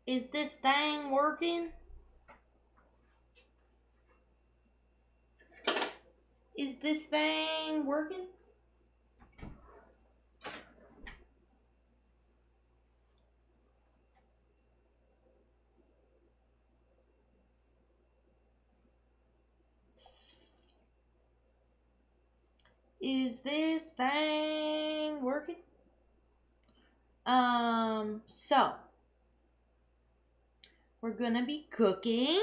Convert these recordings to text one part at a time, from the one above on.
Is this thing working? Is this thing working? Is this thing working? So we're gonna be cooking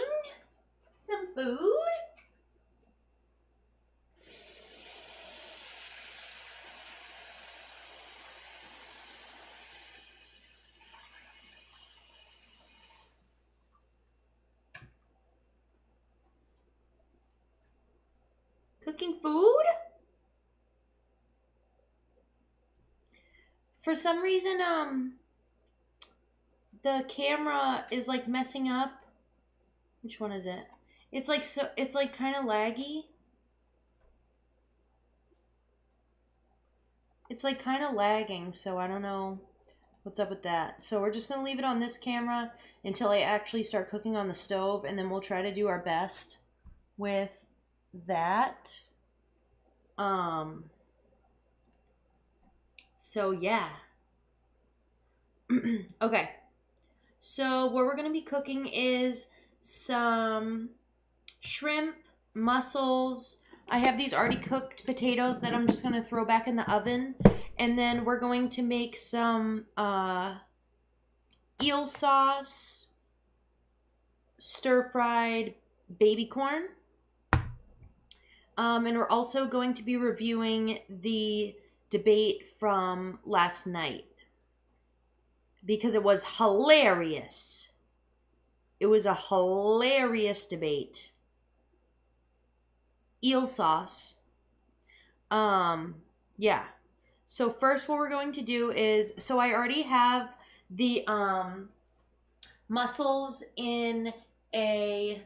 some food. Cooking food? For some reason, the camera is like messing up. Which one is it? It's like it's like kind of laggy. It's like kind of lagging, so I don't know what's up with that. So we're just going to leave it on this camera until I actually start cooking on the stove, and then we'll try to do our best with that. So yeah. Okay. So what we're going to be cooking is some shrimp, mussels. I have these already cooked potatoes that I'm just going to throw back in the oven. And then we're going to make some eel sauce, stir-fried baby corn. And we're also going to be reviewing the debate from last night because it was hilarious. It was a hilarious debate. Eel sauce. Yeah. So first what we're going to do is, so I already have the mussels in a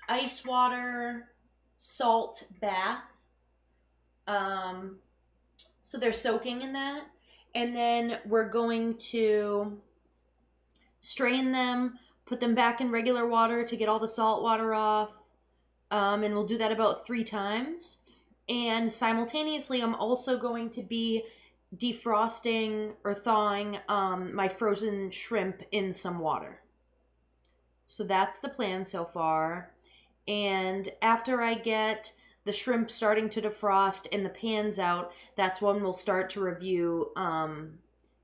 ice water salt bath. So they're soaking in that. And then we're going to strain them, put them back in regular water to get all the salt water off. And we'll do that about 3 times. And simultaneously, I'm also going to be defrosting or thawing my frozen shrimp in some water. So that's the plan so far. And after I get the shrimp starting to defrost and the pan's out, that's when we'll start to review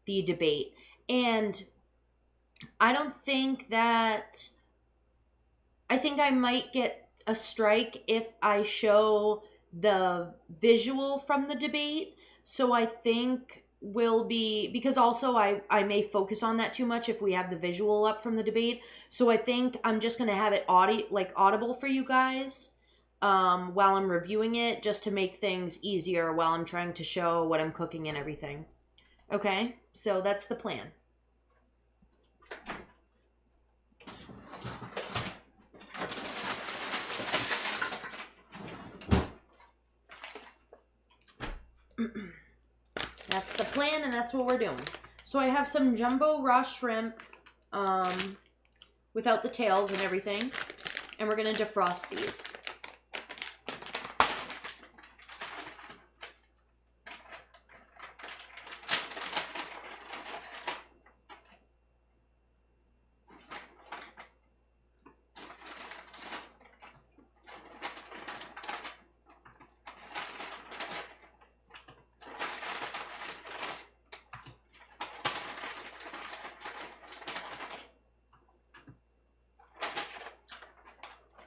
the debate. And I don't think that... I think I might get a strike if I show the visual from the debate. So I think will be, because also I may focus on that too much if we have the visual up from the debate. So I think I'm just going to have it audible for you guys while I'm reviewing it, just to make things easier while I'm trying to show what I'm cooking and everything. Okay, so that's the plan. That's the plan, and that's what we're doing. So I have some jumbo raw shrimp without the tails and everything, and we're going to defrost these.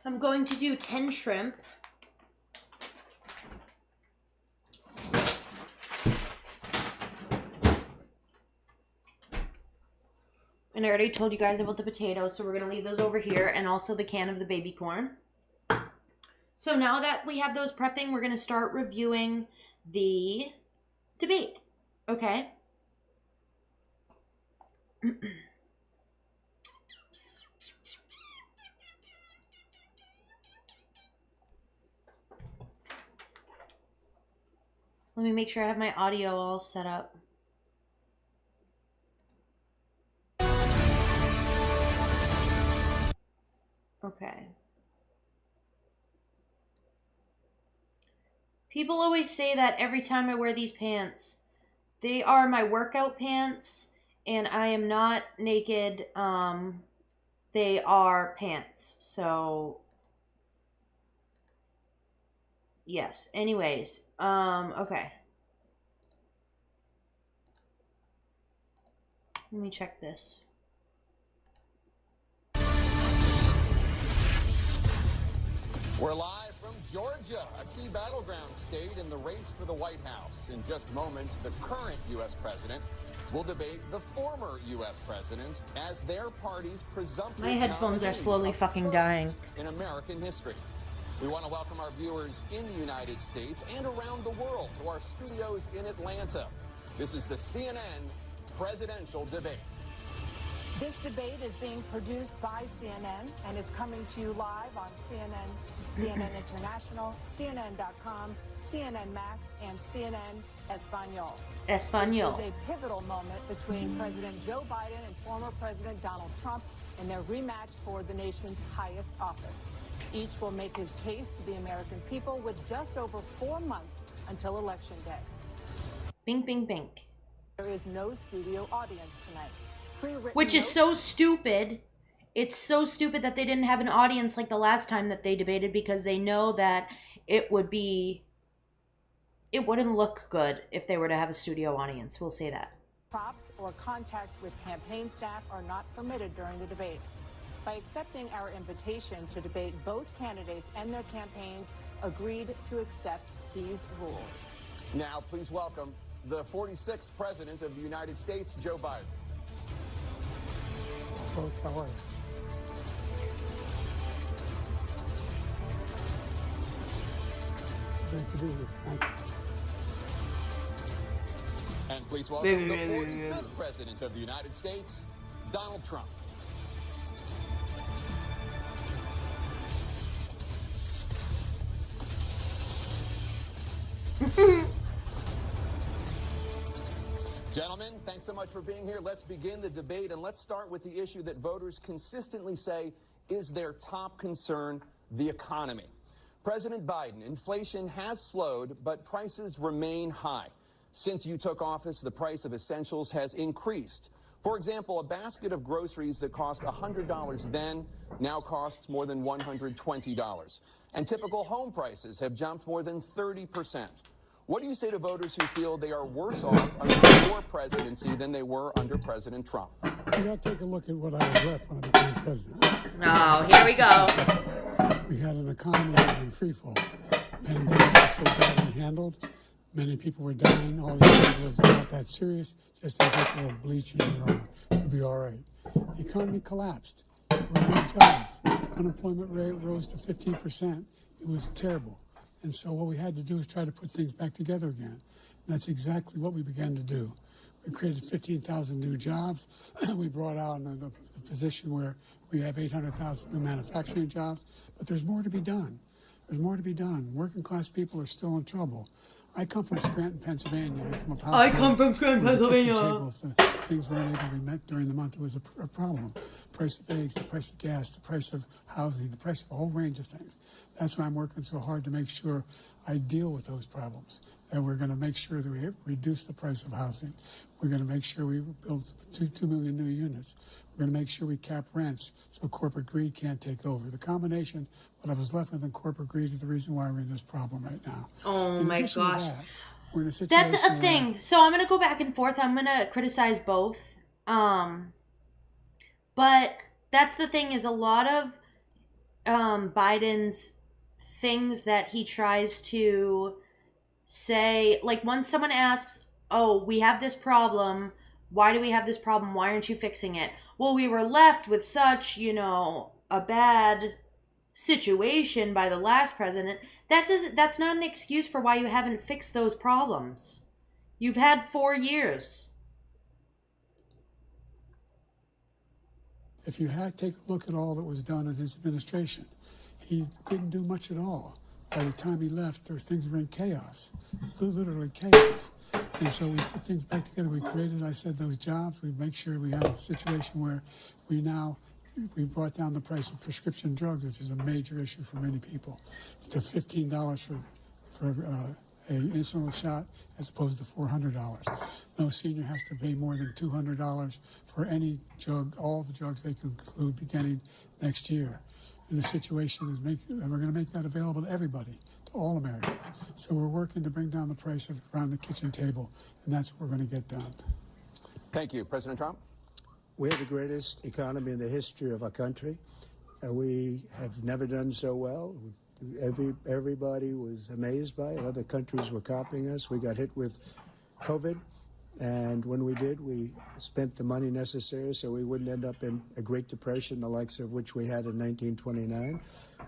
I'm going to do 10 shrimp. And I already told you guys about the potatoes, so we're going to leave those over here, and also the can of the baby corn. So now that we have those prepping, we're going to start reviewing the debate. Okay? Let me make sure I have my audio all set up. Okay. People always say that every time I wear these pants. They are my workout pants, and I am not naked. They are pants. So, yes. Anyways, okay. Let me check this. We're live from Georgia, a key battleground state in the race for the White House. In just moments, the current U.S. president will debate the former U.S. president as their party's presumptive. My headphones are slowly fucking dying. In American history. We want to welcome our viewers in the United States and around the world to our studios in Atlanta. This is the CNN presidential debate. This debate is being produced by CNN and is coming to you live on CNN, CNN International, CNN.com, CNN Max, and CNN Espanol. Espanol. This is a pivotal moment between President Joe Biden and former President Donald Trump in their rematch for the nation's highest office. Each will make his case to the American people with just over 4 months until Election Day. Bink, bink, bink. There is no studio audience tonight. Which is so stupid. It's so stupid that they didn't have an audience like the last time that they debated, because they know that it wouldn't look good if they were to have a studio audience. We'll say that. Props or contact with campaign staff are not permitted during the debate. By accepting our invitation to debate, both candidates and their campaigns agreed to accept these rules. Now, please welcome the 46th president of the United States, Joe Biden. Folks, how are you? Great to be here. Thank you. And please welcome the 45th president of the United States, Donald Trump. Gentlemen, thanks so much for being here. Let's begin the debate, and let's start with the issue that voters consistently say is their top concern, the economy. President Biden, inflation has slowed, but prices remain high. Since you took office, the price of essentials has increased. For example, a basket of groceries that cost $100 then now costs more than $120. And typical home prices have jumped more than 30%. What do you say to voters who feel they are worse off under your presidency than they were under President Trump? You got to take a look at what I was left when I became president. Oh, here we go. We had an economy that was in free fall. The pandemic was so badly handled. Many people were dying. All they said was not that serious. Just take a little bleach in your arm. You'll be all right. The economy collapsed. There were no jobs. Unemployment rate rose to 15%. It was terrible. And so what we had to do is try to put things back together again. And that's exactly what we began to do. We created 15,000 new jobs. We brought out the position where we have 800,000 new manufacturing jobs. But there's more to be done. There's more to be done. Working class people are still in trouble. I come from Scranton, Pennsylvania. I come from Scranton, Pennsylvania. If things weren't able to be met during the month, it was a problem. The price of eggs, the price of gas, the price of housing, the price of a whole range of things. That's why I'm working so hard to make sure I deal with those problems. And we're going to make sure that we reduce the price of housing. We're going to make sure we build 2 million new units. We're going to make sure we cap rents so corporate greed can't take over. The combination, what I was left with in corporate greed, is the reason why we're in this problem right now. Oh my gosh. That, we're in a situation That's a thing. So I'm going to go back and forth. I'm going to criticize both. But that's the thing, is a lot of Biden's things that he tries to say, like when someone asks, oh, we have this problem. Why do we have this problem? Why aren't you fixing it? Well, we were left with such, a bad situation by the last president. That's not an excuse for why you haven't fixed those problems. You've had 4 years. If you take a look at all that was done in his administration, he didn't do much at all. By the time he left, things were in chaos, literally chaos. And so we put things back together. We created, I said, those jobs. We make sure we have a situation where we now we brought down the price of prescription drugs, which is a major issue for many people, to $15 for a insulin shot as opposed to $400. No senior has to pay more than $200 for any drug, all the drugs they conclude beginning next year. And the situation is and we're going to make that available to everybody, to all Americans. So we're working to bring down the price of around the kitchen table, and that's what we're going to get done. Thank you. President Trump? We have the greatest economy in the history of our country. We have never done so well. Everybody was amazed by it. Other countries were copying us. We got hit with COVID, and when we did, we spent the money necessary so we wouldn't end up in a Great Depression, the likes of which we had in 1929.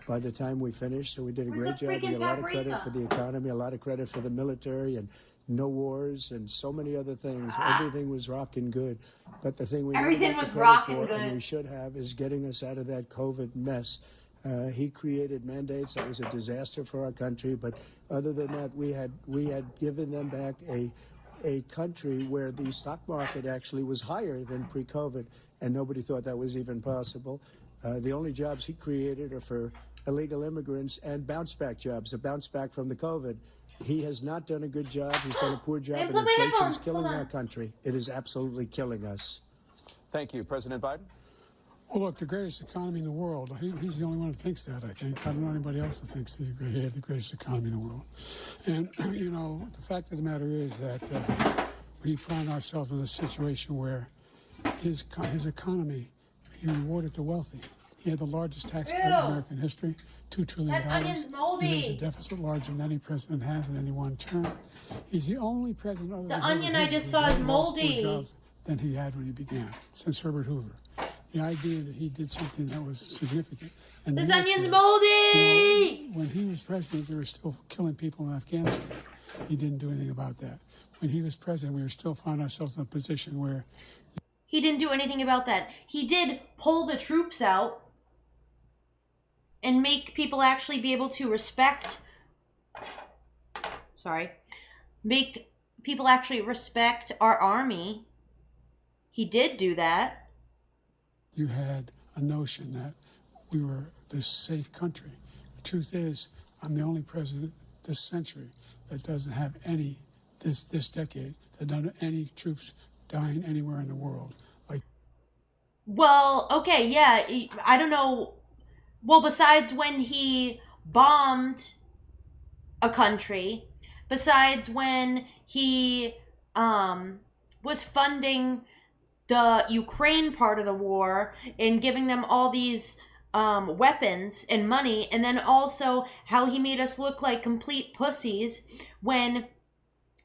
By the time we finished, so we did a great job. We get a lot of credit for the economy, a lot of credit for the military, and no wars and so many other things. Everything was rocking good. But the thing we Everything never got was the credit rocking for, good. and we should have, is getting us out of that COVID mess. He created mandates that was a disaster for our country. But other than that, we had given them back a country where the stock market actually was higher than pre-COVID, and nobody thought that was even possible. The only jobs he created are for illegal immigrants and bounce-back jobs, a bounce-back from the COVID. He has not done a good job. He's done a poor job, and inflation is killing our country. It is absolutely killing us. Thank you. President Biden? Well, look, the greatest economy in the world, he's the only one who thinks that, I think. I don't know anybody else who thinks he had the greatest economy in the world. And, you know, the fact of the matter is that we find ourselves in a situation where his economy, he rewarded the wealthy. He had the largest tax cut in American history, $2 trillion. That onion's moldy. Mm-hmm. He raised a deficit larger than any president has in any one term. He's the only president other than The onion Herbert I just Hoover saw who's is had more school moldy. jobs than he had when he began, since Herbert Hoover. The idea that he did something that was significant. And This the onion's next moldy! year, when he was president, they were still killing people in Afghanistan. He didn't do anything about that. When he was president, we were still finding ourselves in a position where He didn't do anything about that. He did pull the troops out and make people actually be able to make people actually respect our army. He did do that. you had a notion that we were this safe country. The truth is, I'm the only president this century that doesn't have any, this decade, that doesn't have any troops dying anywhere in the world. Like, Well, okay, yeah, I don't know. Well, besides when he bombed a country, besides when he was funding the Ukraine part of the war and giving them all these weapons and money, and then also how he made us look like complete pussies when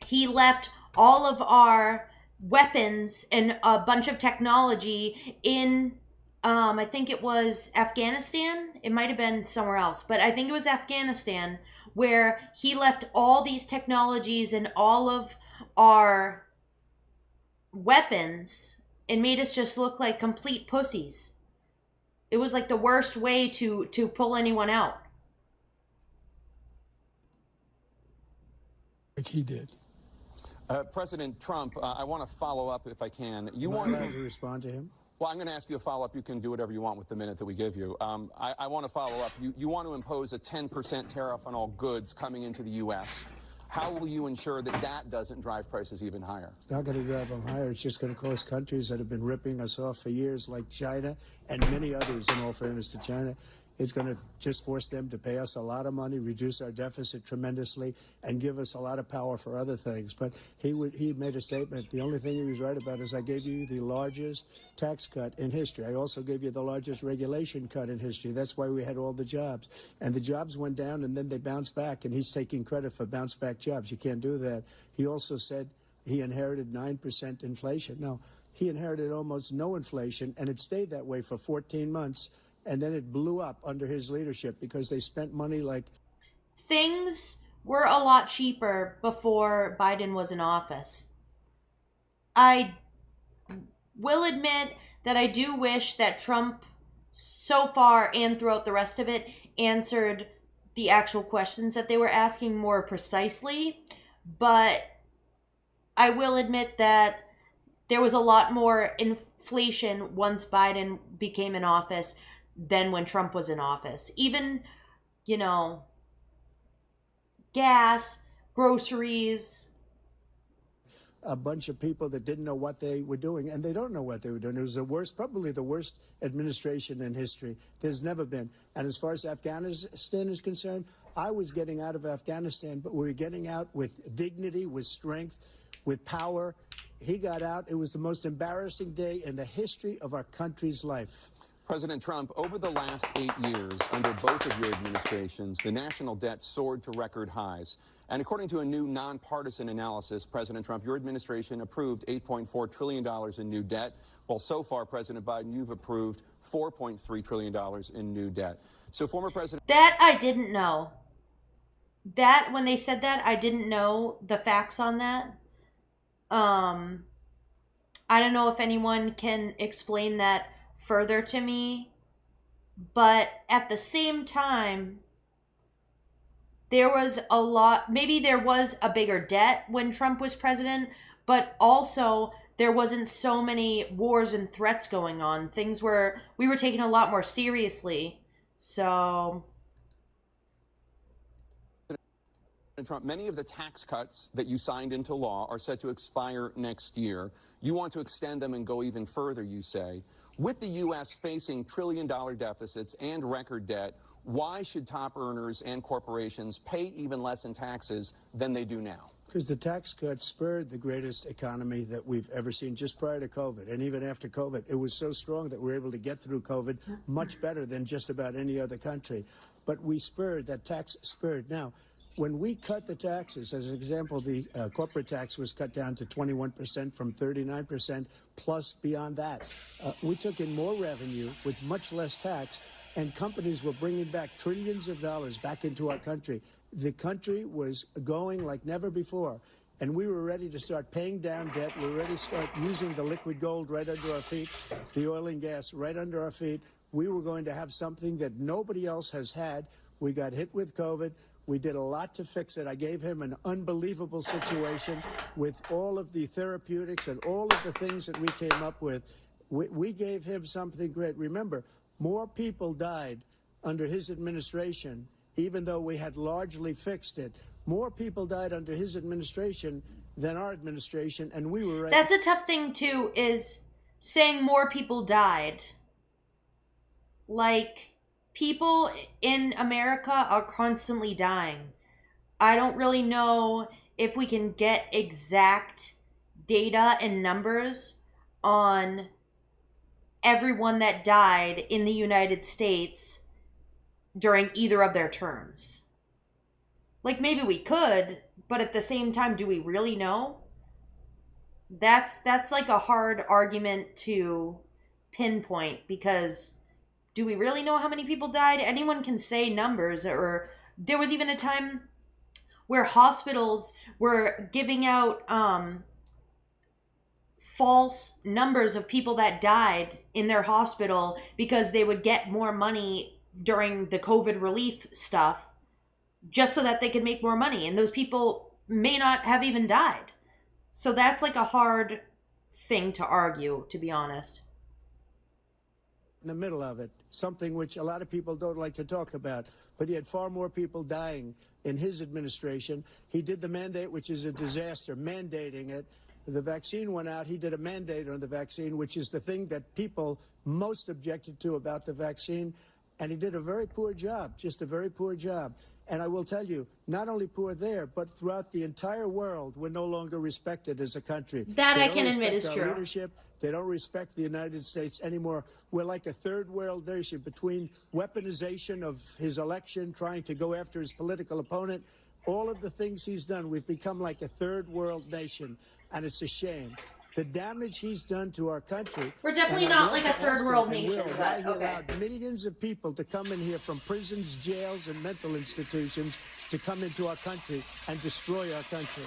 he left all of our weapons and a bunch of technology in I think it was Afghanistan. It might have been somewhere else, but I think it was Afghanistan, where he left all these technologies and all of our weapons and made us just look like complete pussies. It was like the worst way to pull anyone out. he did. President Trump, I want to follow up if I can. You Am I want allowed to respond to him? Well, I'm going to ask you a follow-up. You can do whatever you want with the minute that we give you. I want to follow up. You want to impose a 10% tariff on all goods coming into the U.S. How will you ensure that that doesn't drive prices even higher? It's not going to drive them higher. It's just going to cost countries that have been ripping us off for years, like China and many others, in all fairness to China. It's going to just force them to pay us a lot of money, reduce our deficit tremendously, and give us a lot of power for other things. But he made a statement. The only thing he was right about is I gave you the largest tax cut in history. I also gave you the largest regulation cut in history. That's why we had all the jobs. And the jobs went down, and then they bounced back, and he's taking credit for bounce-back jobs. You can't do that. He also said he inherited 9% inflation. No, he inherited almost no inflation, and it stayed that way for 14 months. And then it blew up under his leadership because they spent money like... Things were a lot cheaper before Biden was in office. I will admit that I do wish that Trump, so far and throughout the rest of it, answered the actual questions that they were asking more precisely. But I will admit that there was a lot more inflation once Biden became in office than when Trump was in office. Even, you know, gas, groceries. A bunch of people that didn't know what they were doing, and they don't know what they were doing. It was the worst, probably the worst administration in history. There's never been. And as far as Afghanistan is concerned, I was getting out of Afghanistan, but we were getting out with dignity, with strength, with power. He got out. It was the most embarrassing day in the history of our country's life. President Trump, over the last 8 years, under both of your administrations, the national debt soared to record highs. And according to a new nonpartisan analysis, President Trump, your administration approved $8.4 trillion in new debt, while so far, President Biden, you've approved $4.3 trillion in new debt. So former President... That I didn't know. That, when they said that, I didn't know the facts on that. I don't know if anyone can explain that further to me, but at the same time, there was a lot, maybe there was a bigger debt when Trump was president, but also there wasn't so many wars and threats going on. We were taken a lot more seriously. So... Trump, many of the tax cuts that you signed into law are set to expire next year. You want to extend them and go even further, you say. With the U.S. facing trillion-dollar deficits and record debt, why should top earners and corporations pay even less in taxes than they do now? Because the tax cuts spurred the greatest economy that we've ever seen just prior to COVID. And even after COVID, it was so strong that we were able to get through COVID much better than just about any other country. But we spurred, that tax spurred. Now, when we cut the taxes, as an example, the corporate tax was cut down to 21% from 39%, plus beyond that. We took in more revenue with much less tax, and companies were bringing back trillions of dollars back into our country. The country was going like never before, and we were ready to start paying down debt. We were ready to start using the liquid gold right under our feet, the oil and gas right under our feet. We were going to have something that nobody else has had. We got hit with COVID. We did a lot to fix it. I gave him an unbelievable situation with all of the therapeutics and all of the things that we came up with. We gave him something great. Remember, more people died under his administration, even though we had largely fixed it. More people died under his administration than our administration, and we were ready. That's a tough thing, too, is saying more people died. Like... people in America are constantly dying. I don't really know if we can get exact data and numbers on everyone that died in the United States during either of their terms. Like, maybe we could, but at the same time, do we really know? That's like a hard argument to pinpoint, because... do we really know how many people died? Anyone can say numbers. Or there was even a time where hospitals were giving out false numbers of people that died in their hospital because they would get more money during the COVID relief stuff just so that they could make more money. And those people may not have even died. So that's like a hard thing to argue, to be honest. In the middle of it, something which a lot of people don't like to talk about, but he had far more people dying in his administration. He did the mandate, which is a disaster, mandating it. The vaccine went out. He did a mandate on the vaccine, which is the thing that people most objected to about the vaccine. And he did a very poor job, just a very poor job. And I will tell you, not only poor there, but throughout the entire world, we're no longer respected as a country. That I can admit is true. Leadership. They don't respect the United States anymore. We're like a third world nation between weaponization of his election, trying to go after his political opponent, all of the things he's done. We've become like a third world nation, and it's a shame. The damage he's done to our country. We're definitely not like a third world nation, but he allowed millions of people to come in here from prisons, jails, and mental institutions to come into our country and destroy our country.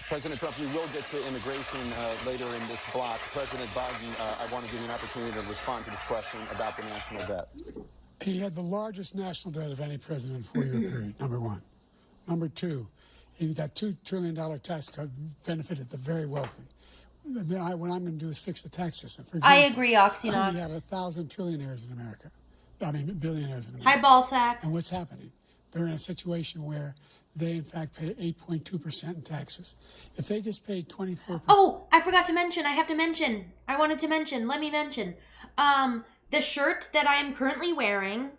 President Trump, we will get to immigration later in this block. President Biden, I want to give you an opportunity to respond to this question about the national debt. He had the largest national debt of any president in a 4-year period, number one. Number two, he got $2 trillion tax cut, benefited the very wealthy. what I'm going to do is fix the tax system. For I example, agree, we have Oxynox. 1,000 trillionaires in America. I mean, billionaires in America. Hi, Ballsack. And what's happening? They're in a situation where they, in fact, pay 8.2% in taxes. If they just paid 24%. Oh, I forgot to mention. I wanted to mention. Let me mention. The shirt that I am currently wearing,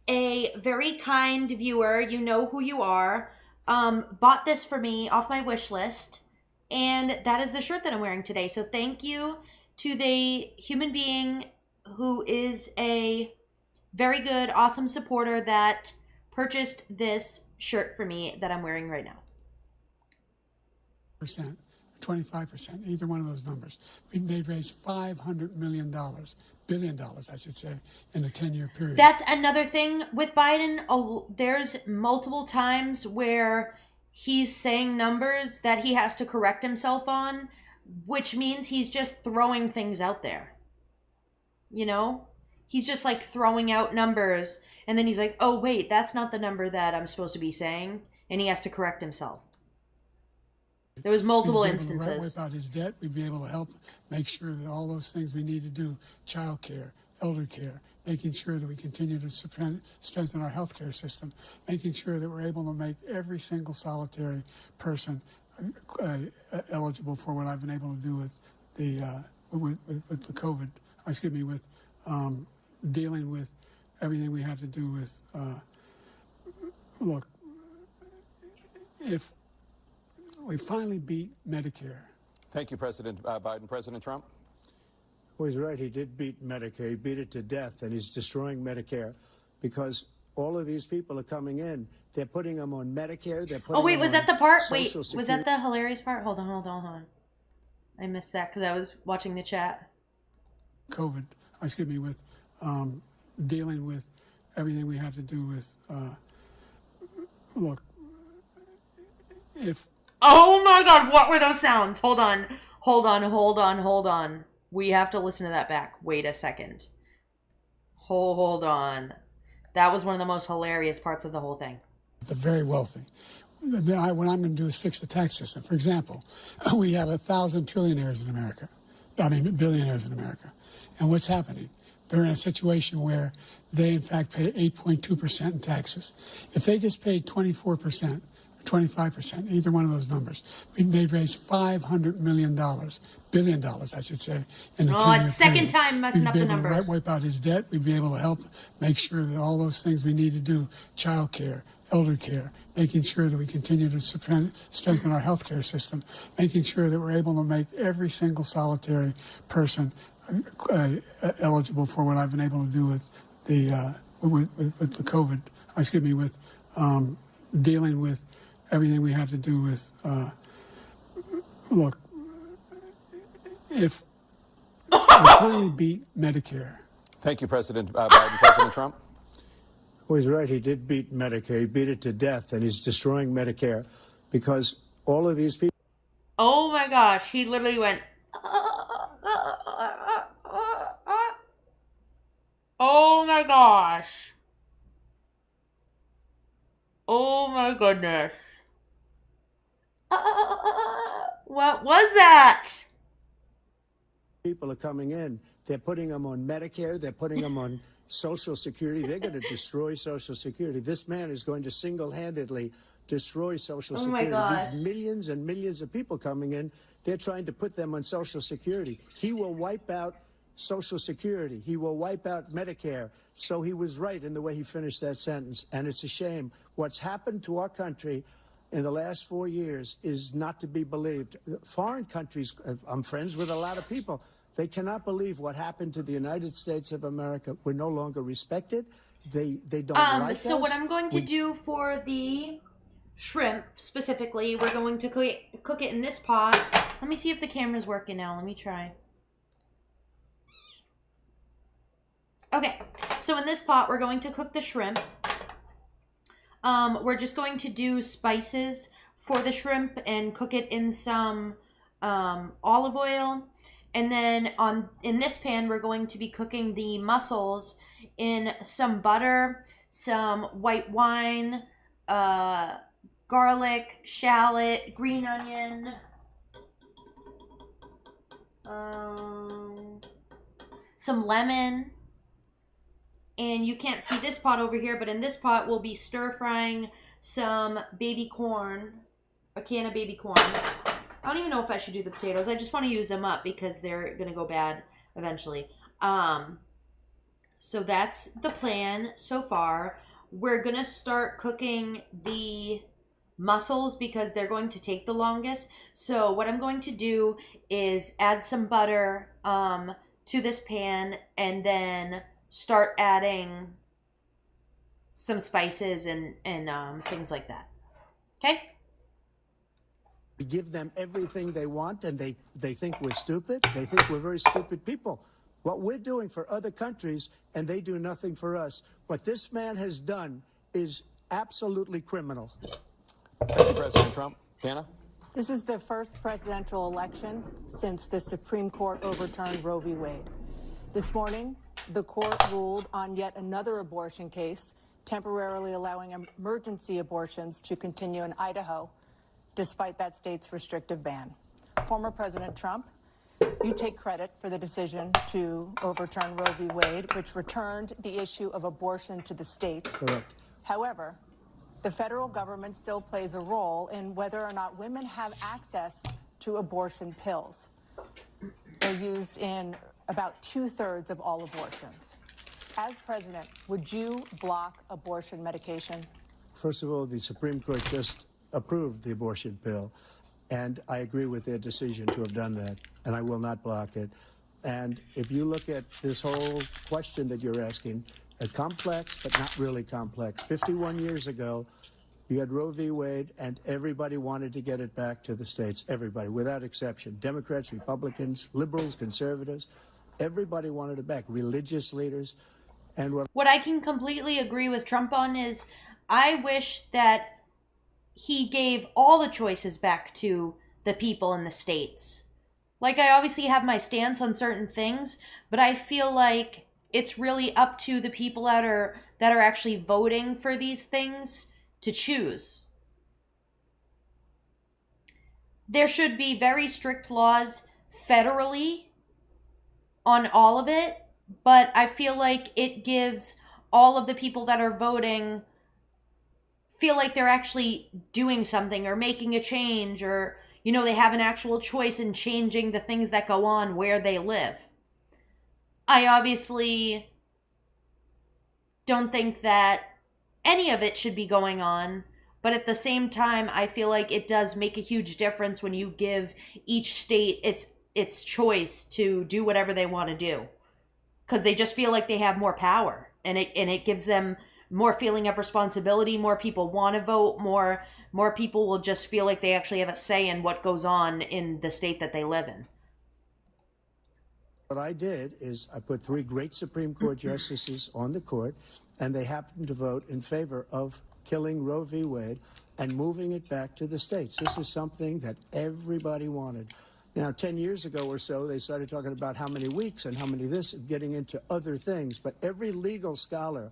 a very kind viewer, you know who you are, bought this for me off my wish list. And that is the shirt that I'm wearing today. So thank you to the human being who is a very good, awesome supporter that purchased this shirt for me that I'm wearing right now. 25%, either one of those numbers. They'd raise $500 million, billion dollars, I should say, in a 10-year period. That's another thing with Biden. There's multiple times where he's saying numbers that he has to correct himself on, which means he's just throwing things out there. You know? He's just like throwing out numbers, and then he's like, oh, wait, that's not the number that I'm supposed to be saying, and he has to correct himself. There was multiple instances. Wipe out his debt. We'd be able to help make sure that all those things we need to do, child care, elder care, making sure that we continue to strengthen our healthcare system, making sure that we're able to make every single solitary person eligible for what I've been able to do with the COVID. Excuse me, with dealing with everything we have to do with. Look, if we finally beat Medicare. Thank you, President Biden. President Trump? Well, he's right. He did beat Medicare. He beat it to death, and he's destroying Medicare because all of these people are coming in. They're putting them on Medicare. They're putting Oh, wait, them was on that the part? Social Wait, was Security. that the hilarious part? Hold on. I missed that because I was watching the chat. COVID, excuse me, with dealing with everything we have to do with. Look, if. Oh my God, what were those sounds? Hold on. We have to listen to that back. Wait a second. Hold on. That was one of the most hilarious parts of the whole thing. The very wealthy. What I'm going to do is fix the tax system. For example, we have 1,000 trillionaires in America. I mean, billionaires in America. And what's happening? They're in a situation where they, in fact, pay 8.2% in taxes. If they just paid 24%, 25%, either one of those numbers, they'd raise $500 million, billion dollars, I should say, in a 10-year period. It's second time messing up the numbers. We'd be able to wipe out his debt. We'd be able to help make sure that all those things we need to do, child care, elder care, making sure that we continue to strengthen our healthcare system, making sure that we're able to make every single solitary person eligible for what I've been able to do with the COVID. Excuse me, with dealing with everything we have to do with. Look, if we finally beat Medicare. Thank you, President Biden. President Trump? Well, he's right. He did beat Medicare. He beat it to death, and he's destroying Medicare because all of these people. Oh my gosh, he literally went. Oh my gosh. Oh my goodness. What was that? People are coming in. They're putting them on Medicare. They're putting them on Social Security. They're going to destroy Social Security. This man is going to single-handedly destroy Social Oh my Security. God. These millions and millions of people coming in, they're trying to put them on Social Security. He will wipe out Social Security. He will wipe out Medicare. So he was right in the way he finished that sentence. And it's a shame. What's happened to our country in the last 4 years is not to be believed. Foreign countries, I'm friends with a lot of people, they cannot believe what happened to the United States of America. We're no longer respected. They don't like us. So what I'm going to do for the shrimp specifically, we're going to cook it in this pot. Let me see if the camera's working now. Let me try. Okay, so in this pot, we're going to cook the shrimp. We're just going to do spices for the shrimp and cook it in some olive oil. And then in this pan, we're going to be cooking the mussels in some butter, some white wine, garlic, shallot, green onion, some lemon. And you can't see this pot over here, but in this pot we'll be stir frying some baby corn, a can of baby corn. I don't even know if I should do the potatoes. I just want to use them up because they're going to go bad eventually. So that's the plan so far. We're going to start cooking the mussels because they're going to take the longest. So what I'm going to do is add some butter to this pan and then start adding some spices and things like that. Okay? We give them everything they want, and they think we're stupid. They think we're very stupid people. What we're doing for other countries, and they do nothing for us. What this man has done is absolutely criminal. Thank you, President Trump. Tana? This is the first presidential election since the Supreme Court overturned Roe v. Wade. This morning, the court ruled on yet another abortion case, temporarily allowing emergency abortions to continue in Idaho, despite that state's restrictive ban. Former President Trump, you take credit for the decision to overturn Roe v. Wade, which returned the issue of abortion to the states. Correct. However, the federal government still plays a role in whether or not women have access to abortion pills. They're used in about 2/3 of all abortions. As president, would you block abortion medication? First of all, the Supreme Court just approved the abortion pill, and I agree with their decision to have done that, and I will not block it. And if you look at this whole question that you're asking, complex but not really complex. 51 years ago, you had Roe v. Wade, and everybody wanted to get it back to the states. Everybody, without exception. Democrats, Republicans, liberals, conservatives. Everybody wanted it back. Religious leaders. And what I can completely agree with Trump on is I wish that he gave all the choices back to the people in the states. Like, I obviously have my stance on certain things, but I feel like it's really up to the people that are actually voting for these things to choose. There should be very strict laws federally on all of it, but I feel like it gives all of the people that are voting feel like they're actually doing something or making a change, or, you know, they have an actual choice in changing the things that go on where they live. I obviously don't think that any of it should be going on, but at the same time, I feel like it does make a huge difference when you give each state its choice to do whatever they want to do, because they just feel like they have more power, and it gives them more feeling of responsibility. More people want to vote. More people will just feel like they actually have a say in what goes on in the state that they live in. what I did is I put 3 great Supreme Court justices on the court, and they happened to vote in favor of killing Roe v. Wade and moving it back to the states. This is something that everybody wanted. Now, 10 years ago or so, they started talking about how many weeks and how many this, getting into other things. But every legal scholar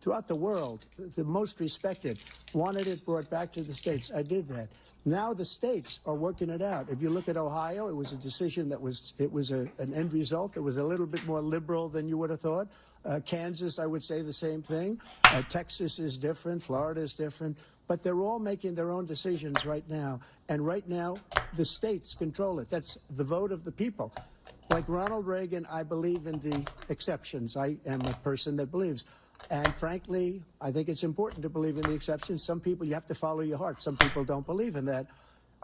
throughout the world, the most respected, wanted it brought back to the states. I did that. Now the states are working it out. If you look at Ohio, it was a decision that was an end result that was a little bit more liberal than you would have thought. Kansas, I would say the same thing. Texas is different. Florida is different. But they're all making their own decisions right now. And right now, the states control it. That's the vote of the people. Like Ronald Reagan, I believe in the exceptions. I am a person that believes. And frankly, I think it's important to believe in the exceptions. Some people, you have to follow your heart. Some people don't believe in that.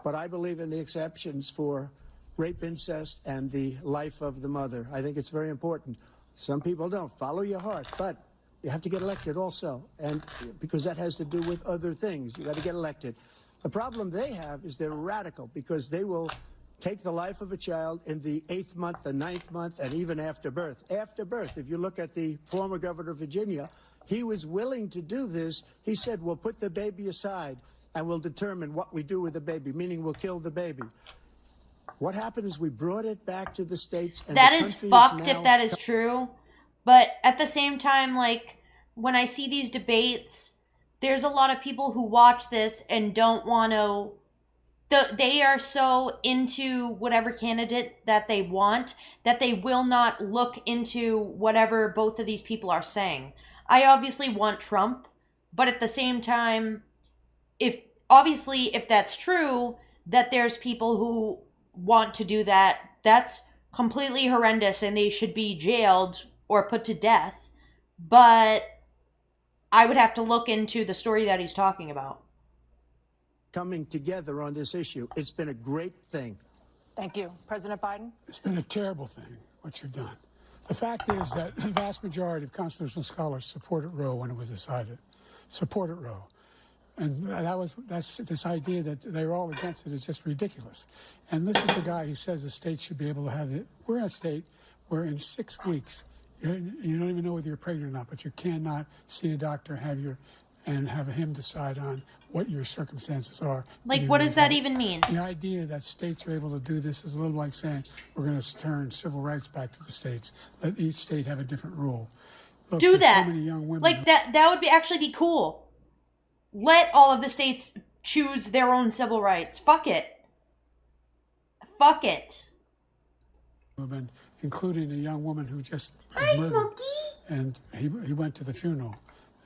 But I believe in the exceptions for rape, incest, and the life of the mother. I think it's very important. Some people don't. Follow your heart. But you have to get elected also. And because that has to do with other things. You got to get elected. The problem they have is they're radical, because they will take the life of a child in the 8th month, the 9th month, and even after birth. After birth, if you look at the former governor of Virginia, he was willing to do this. He said, we'll put the baby aside and we'll determine what we do with the baby, meaning we'll kill the baby. What happened is we brought it back to the states. And that is fucked if that is true. But at the same time, like, when I see these debates, there's a lot of people who watch this and don't want to they are so into whatever candidate that they want that they will not look into whatever both of these people are saying. I obviously want Trump, but at the same time, if that's true that there's people who want to do that, that's completely horrendous and they should be jailed or put to death. But I would have to look into the story that he's talking about. Coming together on this issue. It's been a great thing. Thank you. President Biden? It's been a terrible thing, what you've done. The fact is that the vast majority of constitutional scholars supported Roe when it was decided. Supported Roe. And that's this idea that they were all against it is just ridiculous. And this is the guy who says the state should be able to have it. We're in a state where in 6 weeks, you don't even know whether you're pregnant or not, but you cannot see a doctor, and have him decide on what your circumstances are. Like, what does that even mean? The idea that states are able to do this is a little like saying we're going to turn civil rights back to the states. Let each state have a different rule. Look, Do there's that. So many young women Like, that would actually be cool. Let all of the states choose their own civil rights. Fuck it. Fuck it. women, including a young woman who just was murdered. Smokey. And he went to the funeral.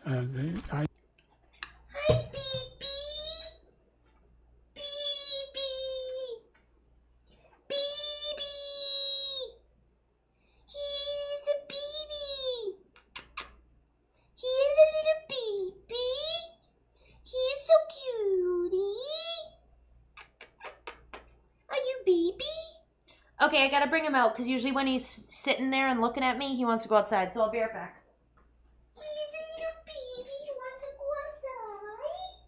Hi, baby. Baby. He's a baby. He is a little baby. He is so cutie. Are you baby? Okay, I gotta bring him out because usually when he's sitting there and looking at me, he wants to go outside. So I'll be right back. He's a little baby. He wants to go outside.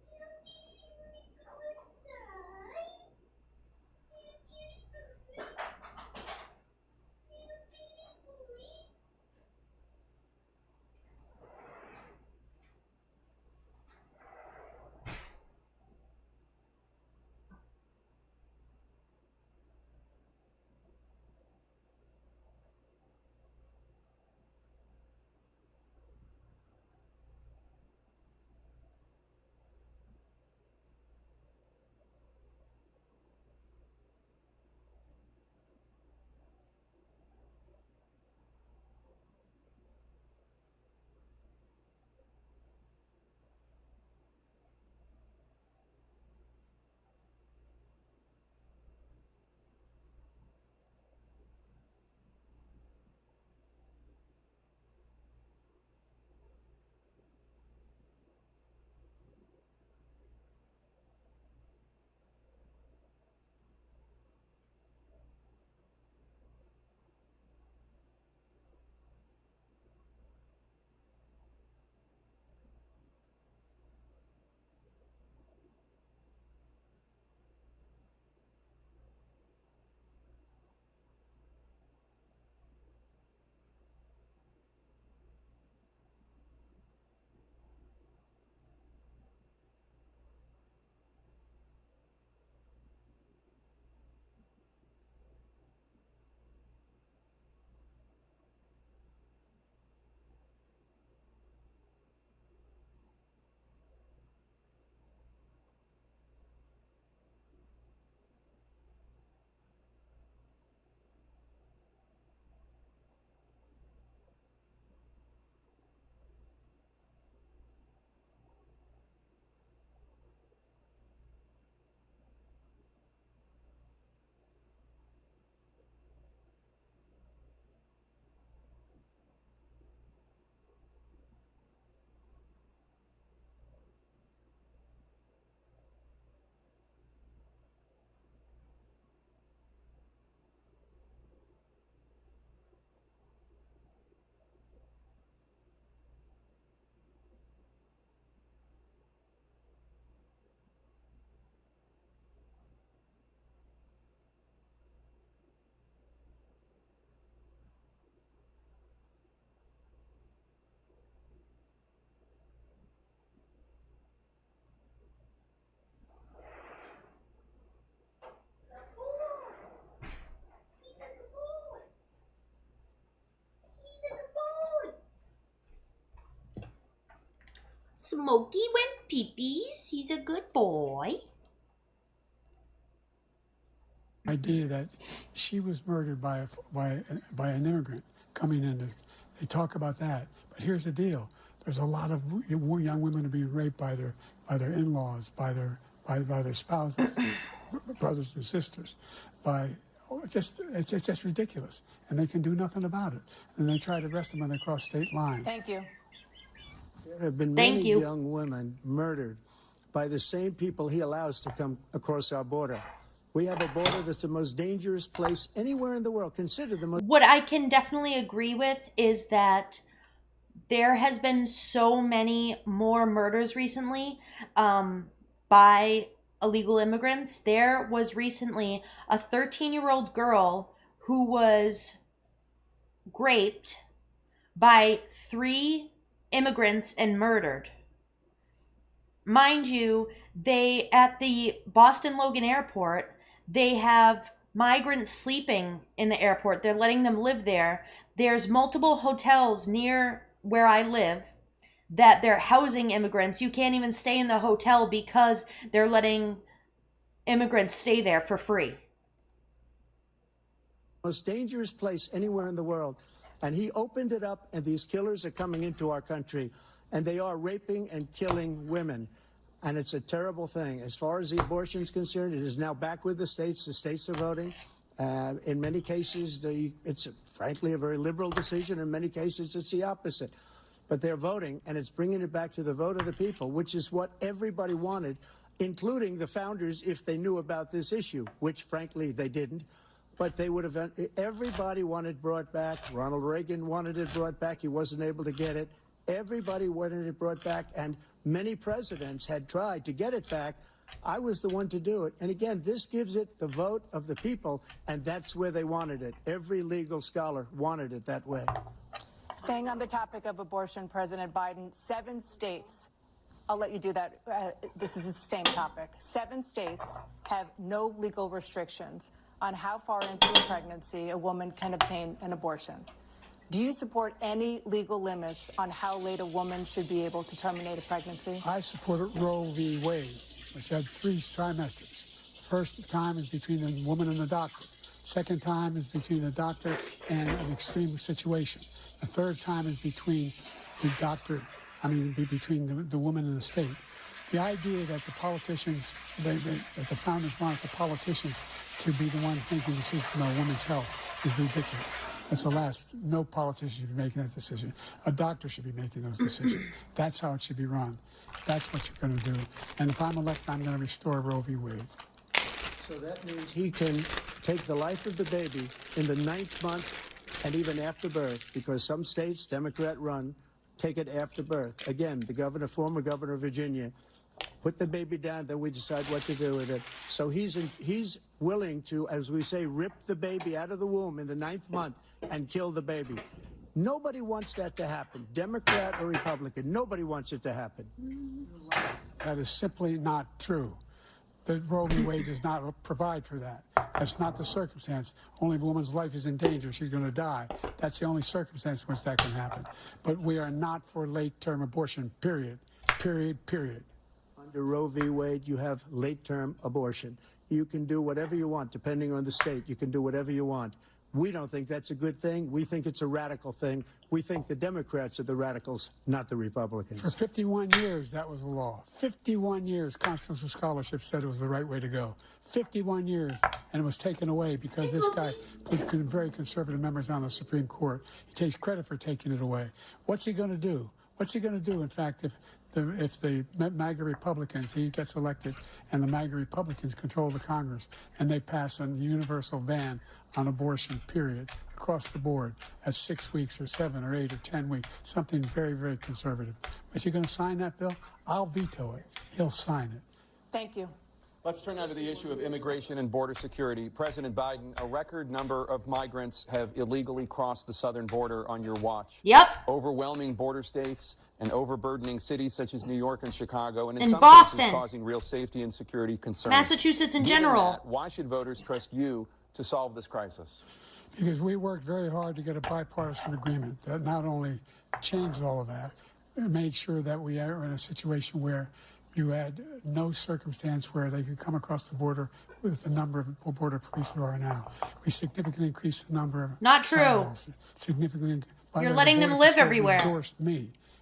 Little baby, let me go outside. Little cutie booty. Little baby booty. Smokey went pee-pees. He's a good boy. Idea that she was murdered by an immigrant coming in. They talk about that, but here's the deal: there's a lot of young women are being raped by their in-laws, by their spouses, brothers and sisters, it's just ridiculous, and they can do nothing about it. And they try to arrest them when they cross state lines. Thank you. There have been Thank many you. young women murdered by the same people he allows to come across our border. We have a border that's the most dangerous place anywhere in the world. Considered the most. What I can definitely agree with is that there has been so many more murders recently by illegal immigrants. There was recently a 13-year-old girl who was raped by 3 immigrants and murdered. Mind you, they at the Boston Logan Airport, they have migrants sleeping in the airport. They're letting them live there. There's multiple hotels near where I live that they're housing immigrants. You can't even stay in the hotel because they're letting immigrants stay there for free. Most dangerous place anywhere in the world. And he opened it up, and these killers are coming into our country, and they are raping and killing women. And it's a terrible thing. As far as the abortion is concerned, it is now back with the states. The states are voting. In many cases, it's frankly a very liberal decision. In many cases, it's the opposite. But they're voting, and it's bringing it back to the vote of the people, which is what everybody wanted, including the founders, if they knew about this issue, which frankly they didn't. But they would have. Everybody wanted brought back. Ronald Reagan wanted it brought back. He wasn't able to get it. Everybody wanted it brought back, and many presidents had tried to get it back. I was the one to do it. And again, this gives it the vote of the people, and that's where they wanted it. Every legal scholar wanted it that way. Staying on the topic of abortion, President Biden, 7 states, I'll let you do that. This is the same topic. 7 states have no legal restrictions on how far into a pregnancy a woman can obtain an abortion. Do you support any legal limits on how late a woman should be able to terminate a pregnancy? I support Roe v. Wade, which had 3 trimesters. The first time is between the woman and the doctor. Second time is between the doctor and an extreme situation. The third time is between the doctor, between the woman and the state. The idea that the politicians, that the founders wanted the politicians to be the one making decisions about a woman's health is ridiculous. That's the last. No politician should be making that decision. A doctor should be making those decisions. That's how it should be run. That's what you're going to do. And if I'm elected, I'm going to restore Roe v. Wade. So that means he can take the life of the baby in the 9th month and even after birth, because some states, Democrat run, take it after birth. Again, the former governor of Virginia, put the baby down, then we decide what to do with it. So he's willing to, as we say, rip the baby out of the womb in the 9th month and kill the baby. Nobody wants that to happen, Democrat or Republican. Nobody wants it to happen. That is simply not true. The Roe v. Wade does not provide for that. That's not the circumstance. Only if a woman's life is in danger, she's going to die. That's the only circumstance in which that can happen. But we are not for late-term abortion, period. Period, period. Under Roe v. Wade, you have late-term abortion. You can do whatever you want, depending on the state. You can do whatever you want. We don't think that's a good thing. We think it's a radical thing. We think the Democrats are the radicals, not the Republicans. For 51 years, that was the law. 51 years, constitutional scholarship said it was the right way to go. 51 years, and it was taken away because this guy put very conservative members on the Supreme Court. He takes credit for taking it away. What's he going to do? What's he going to do, in fact, if the MAGA Republicans, he gets elected, and the MAGA Republicans control the Congress, and they pass a universal ban on abortion, period, across the board at 6 weeks or 7 or 8 or 10 weeks, something very, very conservative. Is he going to sign that bill? I'll veto it. He'll sign it. Thank you. Let's turn now to the issue of immigration and border security. President Biden, a record number of migrants have illegally crossed the southern border on your watch. Yep. Overwhelming border states and overburdening cities such as New York and Chicago, and in And some Boston. cases causing real safety and security concerns. Massachusetts in Given general. that, why should voters trust you to solve this crisis? Because we worked very hard to get a bipartisan agreement that not only changed all of that, made sure that we are in a situation where you had no circumstance where they could come across the border with the number of border police there are now. We significantly increased the number of Not true. asylum officers. Significantly. By You're the way, letting the them Border live Patrol everywhere.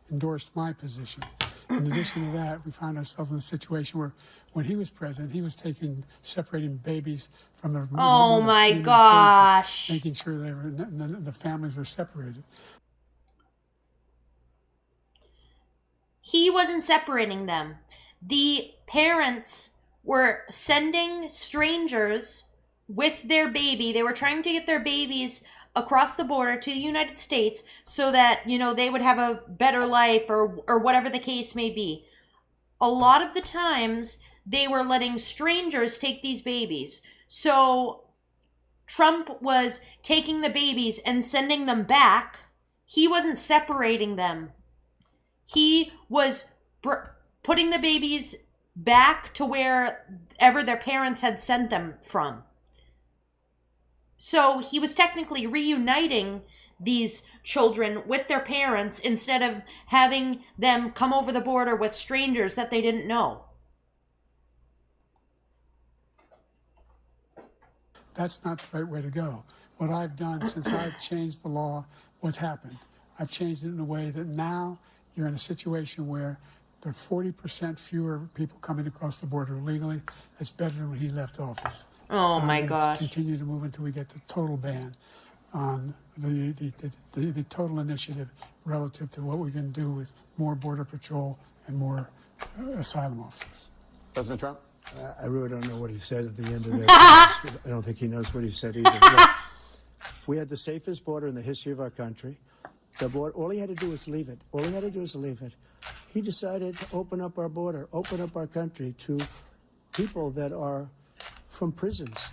endorsed my position. In addition to that, we found ourselves in a situation where, when he was president, he was separating babies from their Oh mother my in cages, gosh. making sure the families were separated. He wasn't separating them. The parents were sending strangers with their baby. They were trying to get their babies across the border to the United States so that, they would have a better life or whatever the case may be. A lot of the times, they were letting strangers take these babies. So Trump was taking the babies and sending them back. He wasn't separating them. He was putting the babies back to wherever their parents had sent them from. So he was technically reuniting these children with their parents instead of having them come over the border with strangers that they didn't know. That's not the right way to go. What I've done since I've changed the law, what's happened? I've changed it in a way that now you're in a situation where there are 40% fewer people coming across the border illegally. That's better than when he left office. Oh my I'm gonna gosh. Continue to move until we get the total ban on the total initiative relative to what we can do with more border patrol and more asylum officers. President Trump? I really don't know what he said at the end of that. I don't think he knows what he said either. Look, we had the safest border in the history of our country. The border, all he had to do was leave it. All he had to do was leave it. He decided to open up our border, open up our country to people that are from prisons,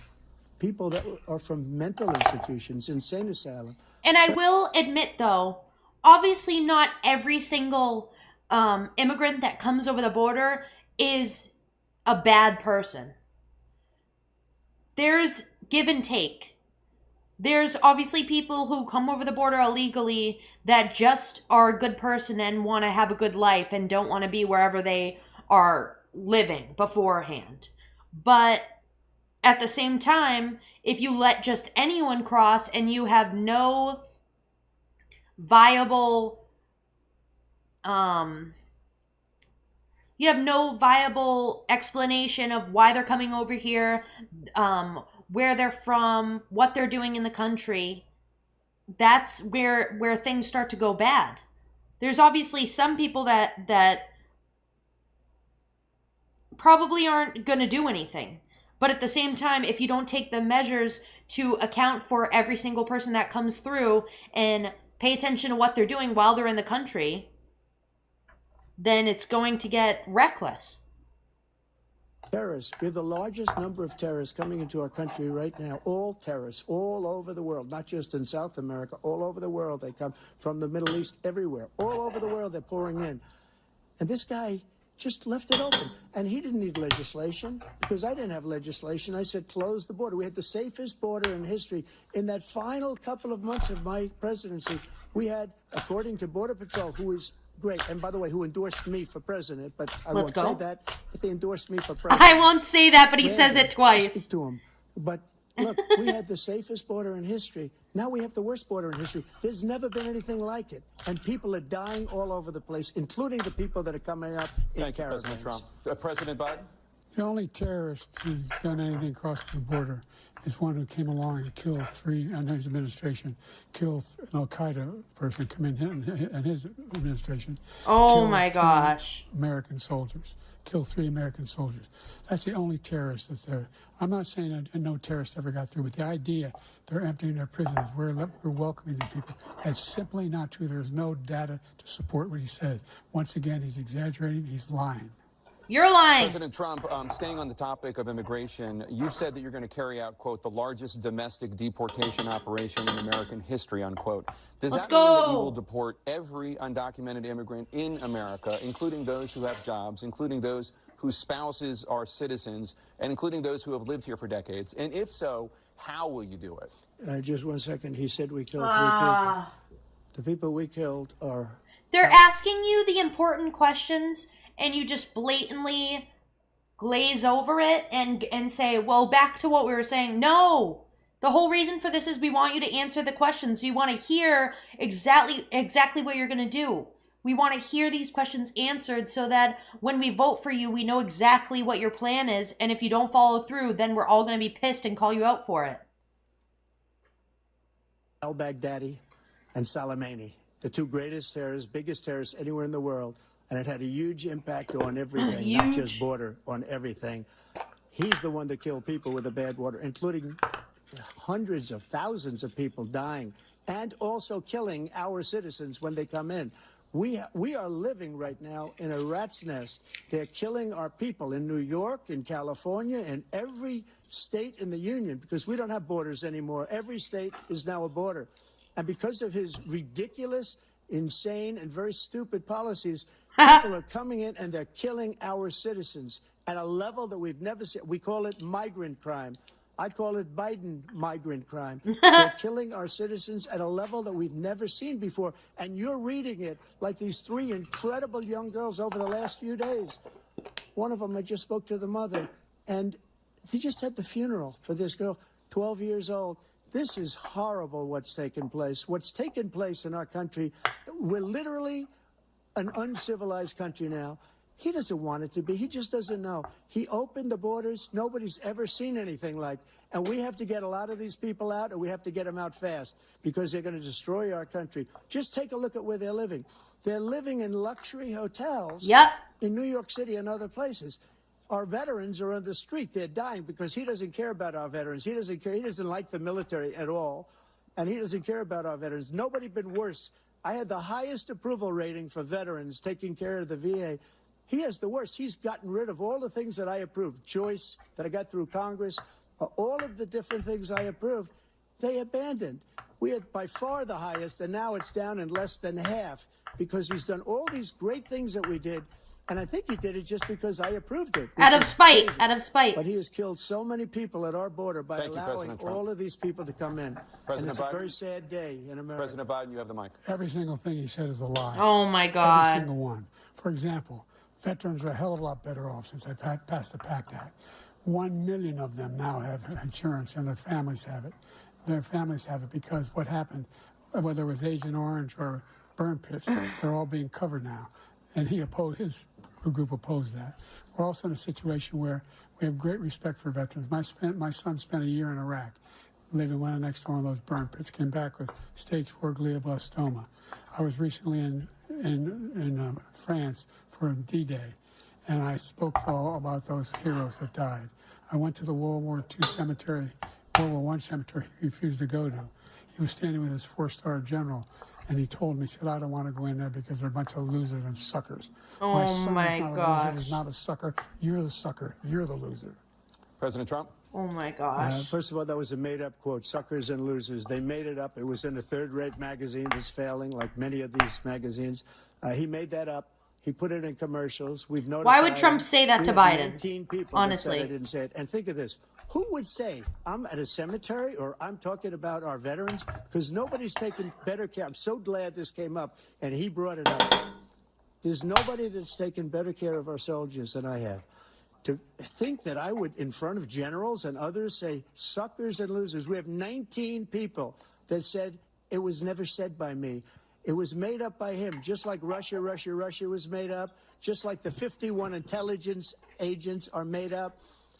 people that are from mental institutions, insane asylum. And I will admit, though, obviously not every single immigrant that comes over the border is a bad person. There's give and take. There's obviously people who come over the border illegally that just are a good person and want to have a good life and don't want to be wherever they are living beforehand. But at the same time, if you let just anyone cross and you have no viable explanation of why they're coming over here, where they're from, what they're doing in the country, that's where things start to go bad. There's obviously some people that probably aren't going to do anything. But at the same time, if you don't take the measures to account for every single person that comes through and pay attention to what they're doing while they're in the country, then it's going to get reckless. Terrorists. We have the largest number of terrorists coming into our country right now. All terrorists, all over the world, not just in South America, all over the world. They come from the Middle East, everywhere. All over the world, they're pouring in. And this guy just left it open. And he didn't need legislation because I didn't have legislation. I said, close the border. We had the safest border in history. In that final couple of months of my presidency, we had, according to Border Patrol, who is great, and by the way, who endorsed me for president, but I won't say that. If they endorsed me for president. I won't say that, but he says it twice. Speak to him. But look, we had the safest border in history. Now we have the worst border in history. There's never been anything like it. And people are dying all over the place, including the people that are coming up in Thank you, caravans. President Trump. President Biden? The only terrorist who's done anything across the border is one who came along and killed under his administration, killed an Al-Qaeda person come in his administration. Oh killed my gosh. American soldiers. Killed 3 American soldiers. That's the only terrorist that's there. I'm not saying that no terrorist ever got through, but the idea they're emptying their prisons, we're welcoming these people, that's simply not true. There's no data to support what he said. Once again, he's exaggerating, he's lying. You're lying. President Trump, staying on the topic of immigration, you've said that you're going to carry out, quote, the largest domestic deportation operation in American history, unquote. Does Let's that mean that go. you will deport every undocumented immigrant in America, including those who have jobs, including those whose spouses are citizens, and including those who have lived here for decades? And if so, how will you do it? Just 1 second. He said we killed 3 people. The people we killed are They're asking you the important questions and you just blatantly glaze over it and say, well, back to what we were saying. No. The whole reason for this is we want you to answer the questions. We want to hear exactly what you're going to do. We want to hear these questions answered so that when we vote for you, we know exactly what your plan is. And if you don't follow through, then we're all going to be pissed and call you out for it. al-Baghdadi and Soleimani, the two greatest terrorists, biggest terrorists anywhere in the world. And it had a huge impact on everything, not just border, on everything. He's the one that killed people with the bad water, including hundreds of thousands of people dying and also killing our citizens when they come in. We are living right now in a rat's nest. They're killing our people in New York, in California, in every state in the union because we don't have borders anymore. Every state is now a border. And because of his ridiculous, insane, and very stupid policies, people are coming in and they're killing our citizens at a level that we've never seen. We call it migrant crime. I call it Biden migrant crime. They're killing our citizens at a level that we've never seen before. And you're reading it like these three incredible young girls over the last few days. One of them, I just spoke to the mother, and he just had the funeral for this girl, 12 years old. This is horrible what's taken place. What's taken place in our country, we're literally an uncivilized country now. He doesn't want it to be. He just doesn't know. He opened the borders. Nobody's ever seen anything like. And we have to get a lot of these people out, and we have to get them out fast because they're going to destroy our country. Just take a look at where they're living. They're living in luxury hotels in New York City and other places. Our veterans are on the street. They're dying because he doesn't care about our veterans. He doesn't care. He doesn't like the military at all, and he doesn't care about our veterans. Nobody been worse. I had the highest approval rating for veterans taking care of the VA. He has the worst. He's gotten rid of all the things that I approved. Choice that I got through Congress, all of the different things I approved, they abandoned. We had by far the highest, and now it's down in less than half because he's done all these great things that we did. And I think he did it just because I approved it. Out of spite. Out of spite. But he has killed so many people at our border by allowing all of these people to come in. And it's a very sad day in America. President Biden, you have the mic. Every single thing he said is a lie. Oh, my God. Every single one. For example, veterans are a hell of a lot better off since I passed the PACT Act. 1 million of them now have insurance, and their families have it. Their families have it because what happened, whether it was Agent Orange or burn pits, they're all being covered now. And he opposed, his group opposed that. We're also in a situation where we have great respect for veterans. My son spent a year in Iraq, living right next to one of those burn pits, came back with stage 4 glioblastoma. I was recently in France for D-Day, and I spoke all about those heroes that died. I went to the World War II cemetery, World War I cemetery he refused to go to. He was standing with his 4-star general, and he told me, he said, I don't want to go in there because they're a bunch of losers and suckers. Oh, my gosh. He's not a sucker. You're the sucker. You're the loser. President Trump? Oh, my gosh. First of all, that was a made-up quote, suckers and losers. They made it up. It was in a third-rate magazine that's failing, like many of these magazines. He made that up. He put it in commercials. We've notified Why would Trump say that to Biden? 19 people Honestly. that said I didn't say it. And think of this. Who would say I'm at a cemetery or I'm talking about our veterans? Because nobody's taken better care. I'm so glad this came up and he brought it up. There's nobody that's taken better care of our soldiers than I have. To think that I would, in front of generals and others, say suckers and losers. We have 19 people that said it was never said by me. It was made up by him, just like Russia was made up, just like the 51 intelligence agents are made up,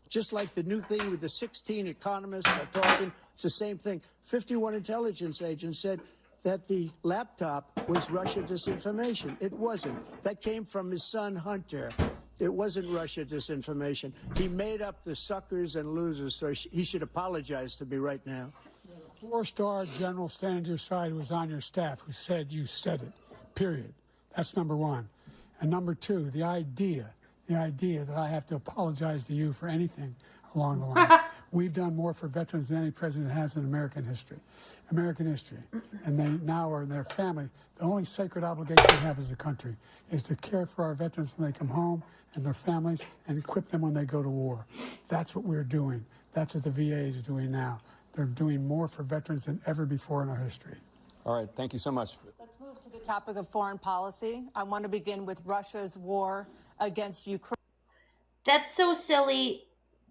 just like the new thing with the 16 economists are talking. It's the same thing. 51 intelligence agents said that the laptop was Russia disinformation. It wasn't. That came from his son, Hunter. It wasn't Russia disinformation. He made up the suckers and losers, so he should apologize to me right now. 4-star general standing to your side who was on your staff who said you said it, period. That's number one. And number two, the idea that I have to apologize to you for anything along the line. We've done more for veterans than any president has in American history. And they now are their family. The only sacred obligation we have as a country is to care for our veterans when they come home and their families and equip them when they go to war. That's what we're doing. That's what the VA is doing now. They're doing more for veterans than ever before in our history. All right, thank you so much. Let's move to the topic of foreign policy. I want to begin with Russia's war against Ukraine. That's so silly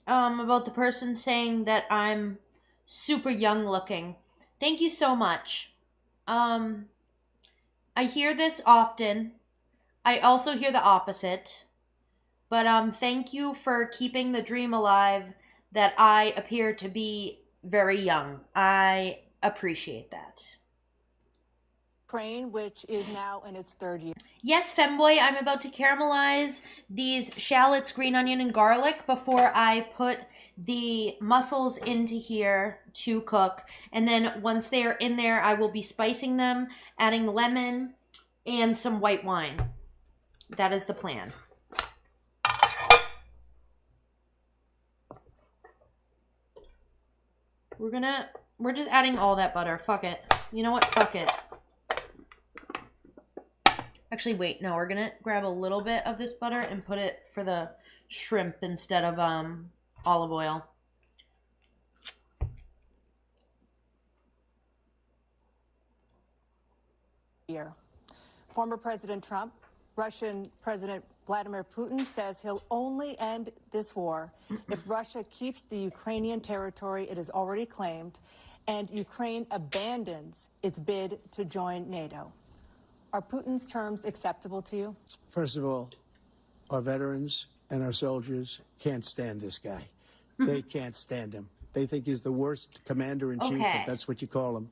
about the person saying that I'm super young looking. Thank you so much. I hear this often. I also hear the opposite. But thank you for keeping the dream alive that I appear to be very young. I appreciate that. Ukraine, which is now in its third year. Yes, Femboy, I'm about to caramelize these shallots, green onion, and garlic before I put the mussels into here to cook. And then once they are in there, I will be spicing them, adding lemon and some white wine. That is the plan. We're just adding all that butter. Fuck it. You know what? Fuck it. Actually, wait, no, we're gonna grab a little bit of this butter and put it for the shrimp instead of olive oil. Former President Trump, Russian President Vladimir Putin says he'll only end this war if Russia keeps the Ukrainian territory it has already claimed and Ukraine abandons its bid to join NATO. Are Putin's terms acceptable to you? First of all, our veterans and our soldiers can't stand this guy. They can't stand him. They think he's the worst commander-in-chief, if that's what you call him,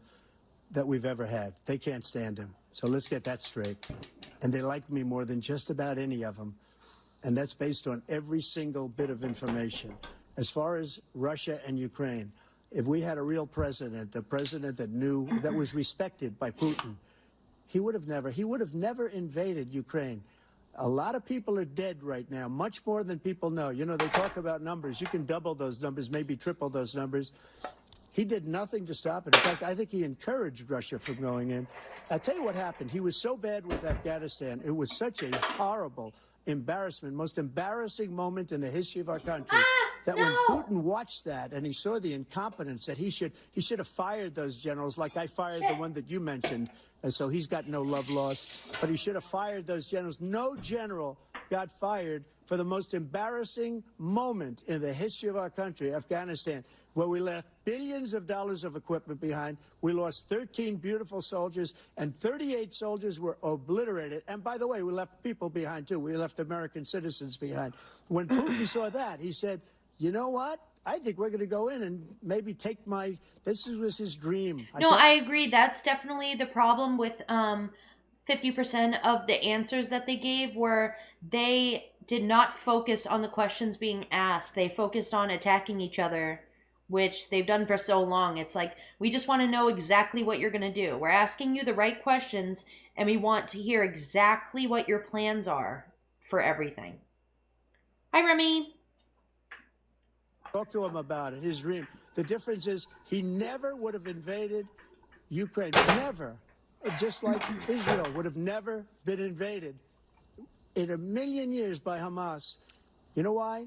that we've ever had. They can't stand him. So let's get that straight. And they like me more than just about any of them. And that's based on every single bit of information. As far as Russia and Ukraine, if we had a real president, the president that knew, that was respected by Putin, he would have never invaded Ukraine. A lot of people are dead right now, much more than people know. You know, they talk about numbers. You can double those numbers, maybe triple those numbers. He did nothing to stop it. In fact, I think he encouraged Russia from going in. I'll tell you what happened. He was so bad with Afghanistan. It was such a horrible embarrassment, most embarrassing moment in the history of our country, that when Putin watched that and he saw the incompetence, that he should have fired those generals, like I fired the one that you mentioned, and so he's got no love lost, but he should have fired those generals. No general got fired for the most embarrassing moment in the history of our country, Afghanistan, where we left billions of dollars of equipment behind. We lost 13 beautiful soldiers, and 38 soldiers were obliterated. And by the way, we left people behind, too. We left American citizens behind. When Putin saw that, he said, you know what? I think we're going to go in and maybe take this was his dream. I agree. That's definitely the problem with 50% of the answers that they gave, were they did not focus on the questions being asked. They focused on attacking each other, which they've done for so long. It's like, we just want to know exactly what you're going to do. We're asking you the right questions, and we want to hear exactly what your plans are for everything. Hi, Remy. Talk to him about it, his dream. The difference is he never would have invaded Ukraine. Never. Just like Israel would have never been invaded in a million years by Hamas. You know why?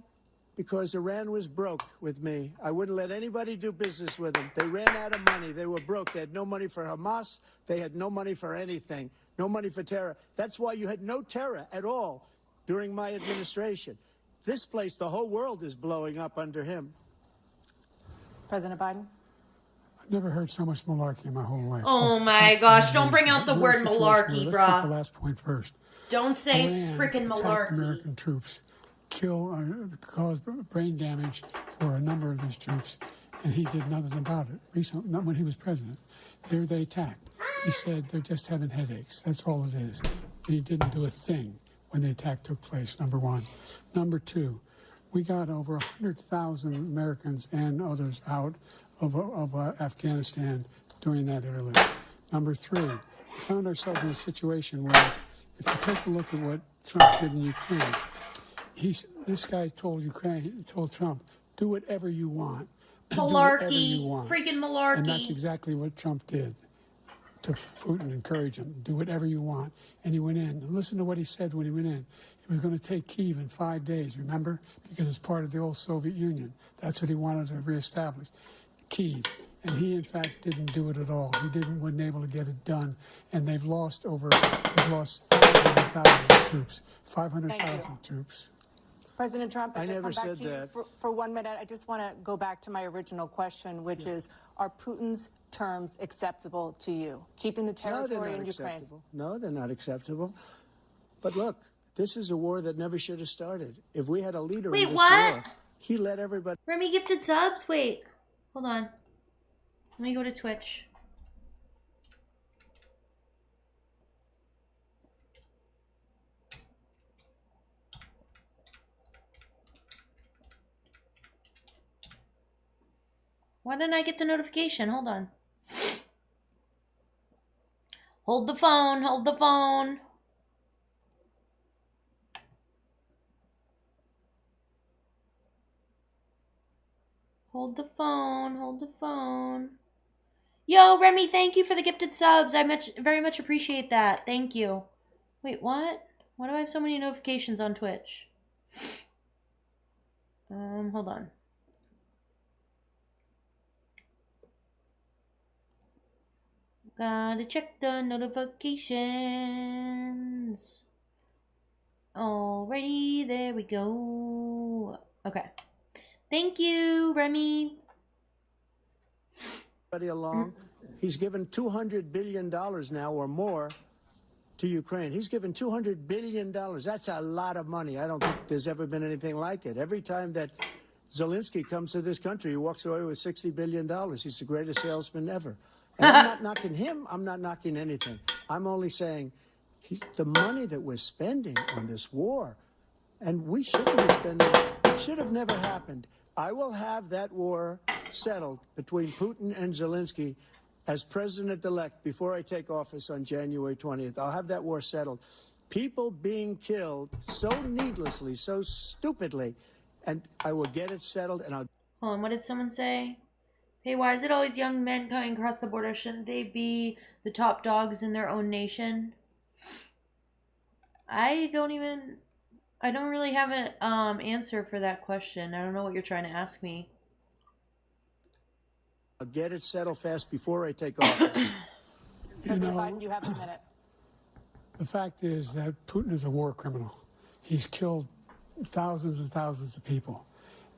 Because Iran was broke with me. I wouldn't let anybody do business with them. They ran out of money. They were broke. They had no money for Hamas. They had no money for anything. No money for terror. That's why you had no terror at all during my administration. This place, the whole world is blowing up under him. President Biden? I've never heard so much malarkey in my whole life. Oh my gosh, don't bring out the word malarkey, Let's take the bruh. last point first. Don't say Iran freaking attacked malarkey. American troops, caused brain damage for a number of these troops, and he did nothing about it. Recently, not when he was president. They attacked. He said they're just having headaches. That's all it is. He didn't do a thing when the attack took place, number one. Number two, we got over 100,000 Americans and others out of Afghanistan during that era. Number three, we found ourselves in a situation where, if you take a look at what Trump did in Ukraine, this guy told Trump, do whatever you want. Malarkey. You want. Freaking malarkey. And that's exactly what Trump did to Putin, encourage him, do whatever you want. And he went in. And listen to what he said when he went in. He was going to take Kyiv in 5 days, remember? Because it's part of the old Soviet Union. That's what he wanted to reestablish, Kyiv. And he, in fact, didn't do it at all. He wasn't able to get it done. And they've lost thousands and thousands of troops, 500,000 troops. President Trump, I if never come back said to you that. for 1 minute, I just want to go back to my original question, which is, are Putin's terms acceptable to you? Keeping the No, they're territory not in Ukraine? acceptable. No, they're not acceptable. But look, this is a war that never should have started. If we had a leader Wait, in this what? war, he let everybody. Remy gifted subs? Wait. Hold on. Let me go to Twitch. Why didn't I get the notification? Hold on. Hold the phone. Hold the phone. Hold the phone. Hold the phone. Yo, Remy, thank you for the gifted subs. I very much appreciate that. Thank you. Wait, what? Why do I have so many notifications on Twitch? Hold on. Gotta check the notifications. Alrighty, there we go. Okay. Thank you, Remy. Along. He's given $200 billion now or more to Ukraine. He's given $200 billion. That's a lot of money. I don't think there's ever been anything like it. Every time that Zelensky comes to this country, he walks away with $60 billion. He's the greatest salesman ever. And I'm not knocking him. I'm not knocking anything. I'm only saying the money that we're spending on this war, and we shouldn't be spending, it should have never happened. I will have that war settled between Putin and Zelensky as president-elect before I take office on January 20th. I'll have that war settled. People being killed so needlessly, so stupidly, and I will get it settled, and I'll... Hold on, what did someone say? Hey, why is it always young men coming across the border? Shouldn't they be the top dogs in their own nation? I don't really have an answer for that question. I don't know what you're trying to ask me. I'll get it settled fast before I take office. President Biden, you have a minute. The fact is that Putin is a war criminal. He's killed thousands and thousands of people.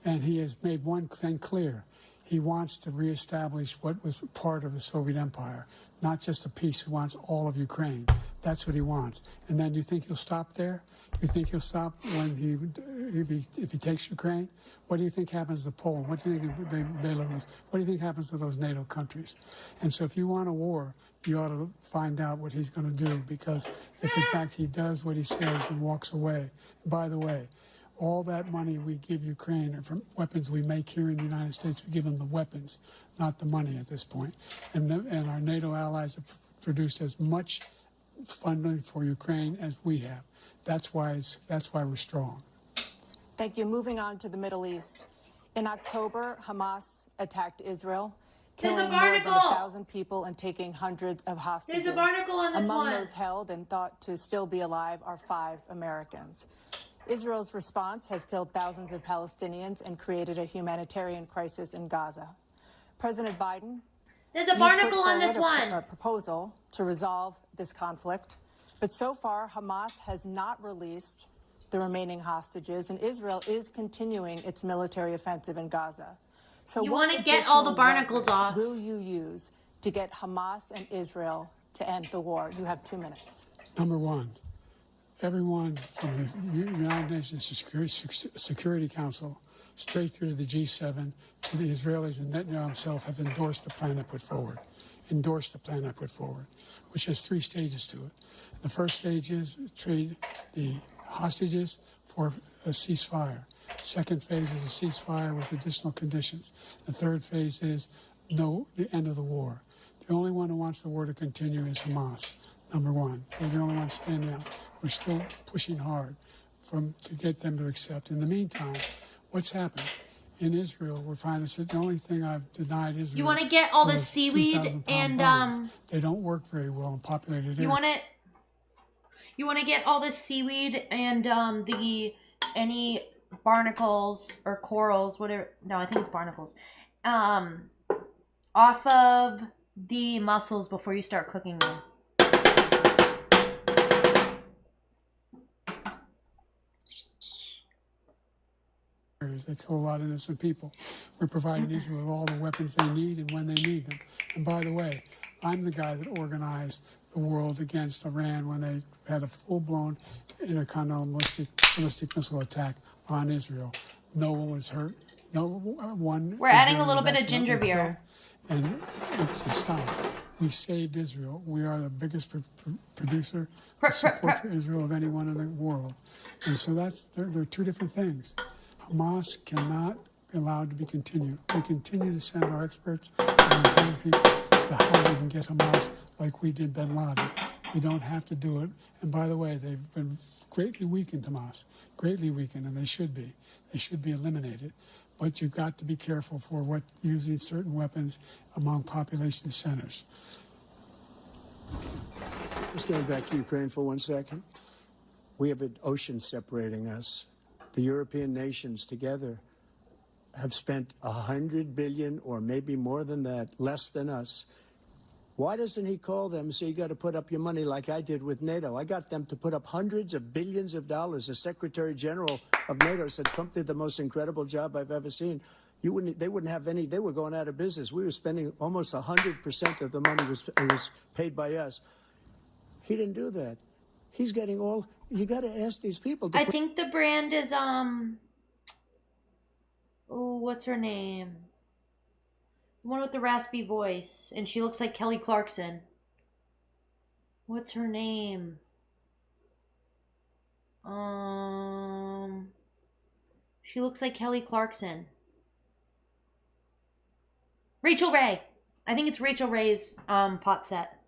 And he has made one thing clear. He wants to reestablish what was part of the Soviet Empire, not just a piece. He wants all of Ukraine. That's what he wants. And then you think he'll stop there? You think he'll stop when if he takes Ukraine? What do you think happens to Poland? What do you think of Belarus? What do you think happens to those NATO countries? And so if you want a war, you ought to find out what he's going to do, because if in fact he does what he says and walks away, by the way, all that money we give Ukraine are from weapons we make here in the United States. We give them the weapons, not the money at this point. And our NATO allies have produced as much funding for Ukraine as we have. That's why we're strong. Thank you. Moving on to the Middle East. In October, Hamas attacked Israel, killing more than 1,000 people and taking hundreds of hostages. There's a barnacle on this Among one. those held and thought to still be alive are 5 Americans. Israel's response has killed thousands of Palestinians and created a humanitarian crisis in Gaza. President Biden, There's a barnacle on this one. a proposal to resolve this conflict, but so far Hamas has not released the remaining hostages, and Israel is continuing its military offensive in Gaza. So You what want to get all the additional barnacles leverage off. will you use to get Hamas and Israel to end the war? You have 2 minutes. Number one, everyone from the United Nations Security Council straight through to the G7 to the Israelis and Netanyahu himself have endorsed the plan I put forward. Which has 3 stages to it. The first stage is trade the hostages for a ceasefire. Second phase is a ceasefire with additional conditions. The third phase is the end of the war. The only one who wants the war to continue is Hamas. Number one, they're the only ones standing out. We're still pushing hard to get them to accept. In the meantime, what's happened? In Israel, we're finding that the only thing I've denied Israel. You want to get all the was seaweed 2,000-pound and bombs. They don't work very well in populated areas. You want to get all the seaweed and any barnacles or corals, whatever. No, I think it's barnacles. off of the mussels before you start cooking them. They kill a lot of innocent people. We're providing Israel with all the weapons they need and when they need them. And by the way, I'm the guy that organized the world against Iran when they had a full-blown intercontinental ballistic missile attack on Israel. No one was hurt. No one. We're adding a Israeli little was bit of ginger accidentally beer. killed. And it just stopped. We saved Israel. We are the biggest producer of support for Israel of anyone in the world. And so they're two different things. Hamas cannot be allowed to be continued. We continue to send our experts and intelligence people to how we can get Hamas like we did bin Laden. We don't have to do it. And by the way, they've been greatly weakened, Hamas, greatly weakened, and they should be. They should be eliminated. But you've got to be careful for what using certain weapons among population centers. Just going back to Ukraine for 1 second. We have an ocean separating us. The European nations together have spent $100 billion or maybe more than that, less than us. Why doesn't he call them and say, you got to put up your money like I did with NATO? I got them to put up hundreds of billions of dollars. The Secretary General of NATO said Trump did the most incredible job I've ever seen. They wouldn't have any, they were going out of business. We were spending almost 100% of the money was paid by us. He didn't do that. He's getting all, you got to ask these people. I think the brand is, oh, what's her name? The one with the raspy voice. And she looks like Kelly Clarkson. What's her name? She looks like Kelly Clarkson. Rachel Ray. I think it's Rachel Ray's pot set.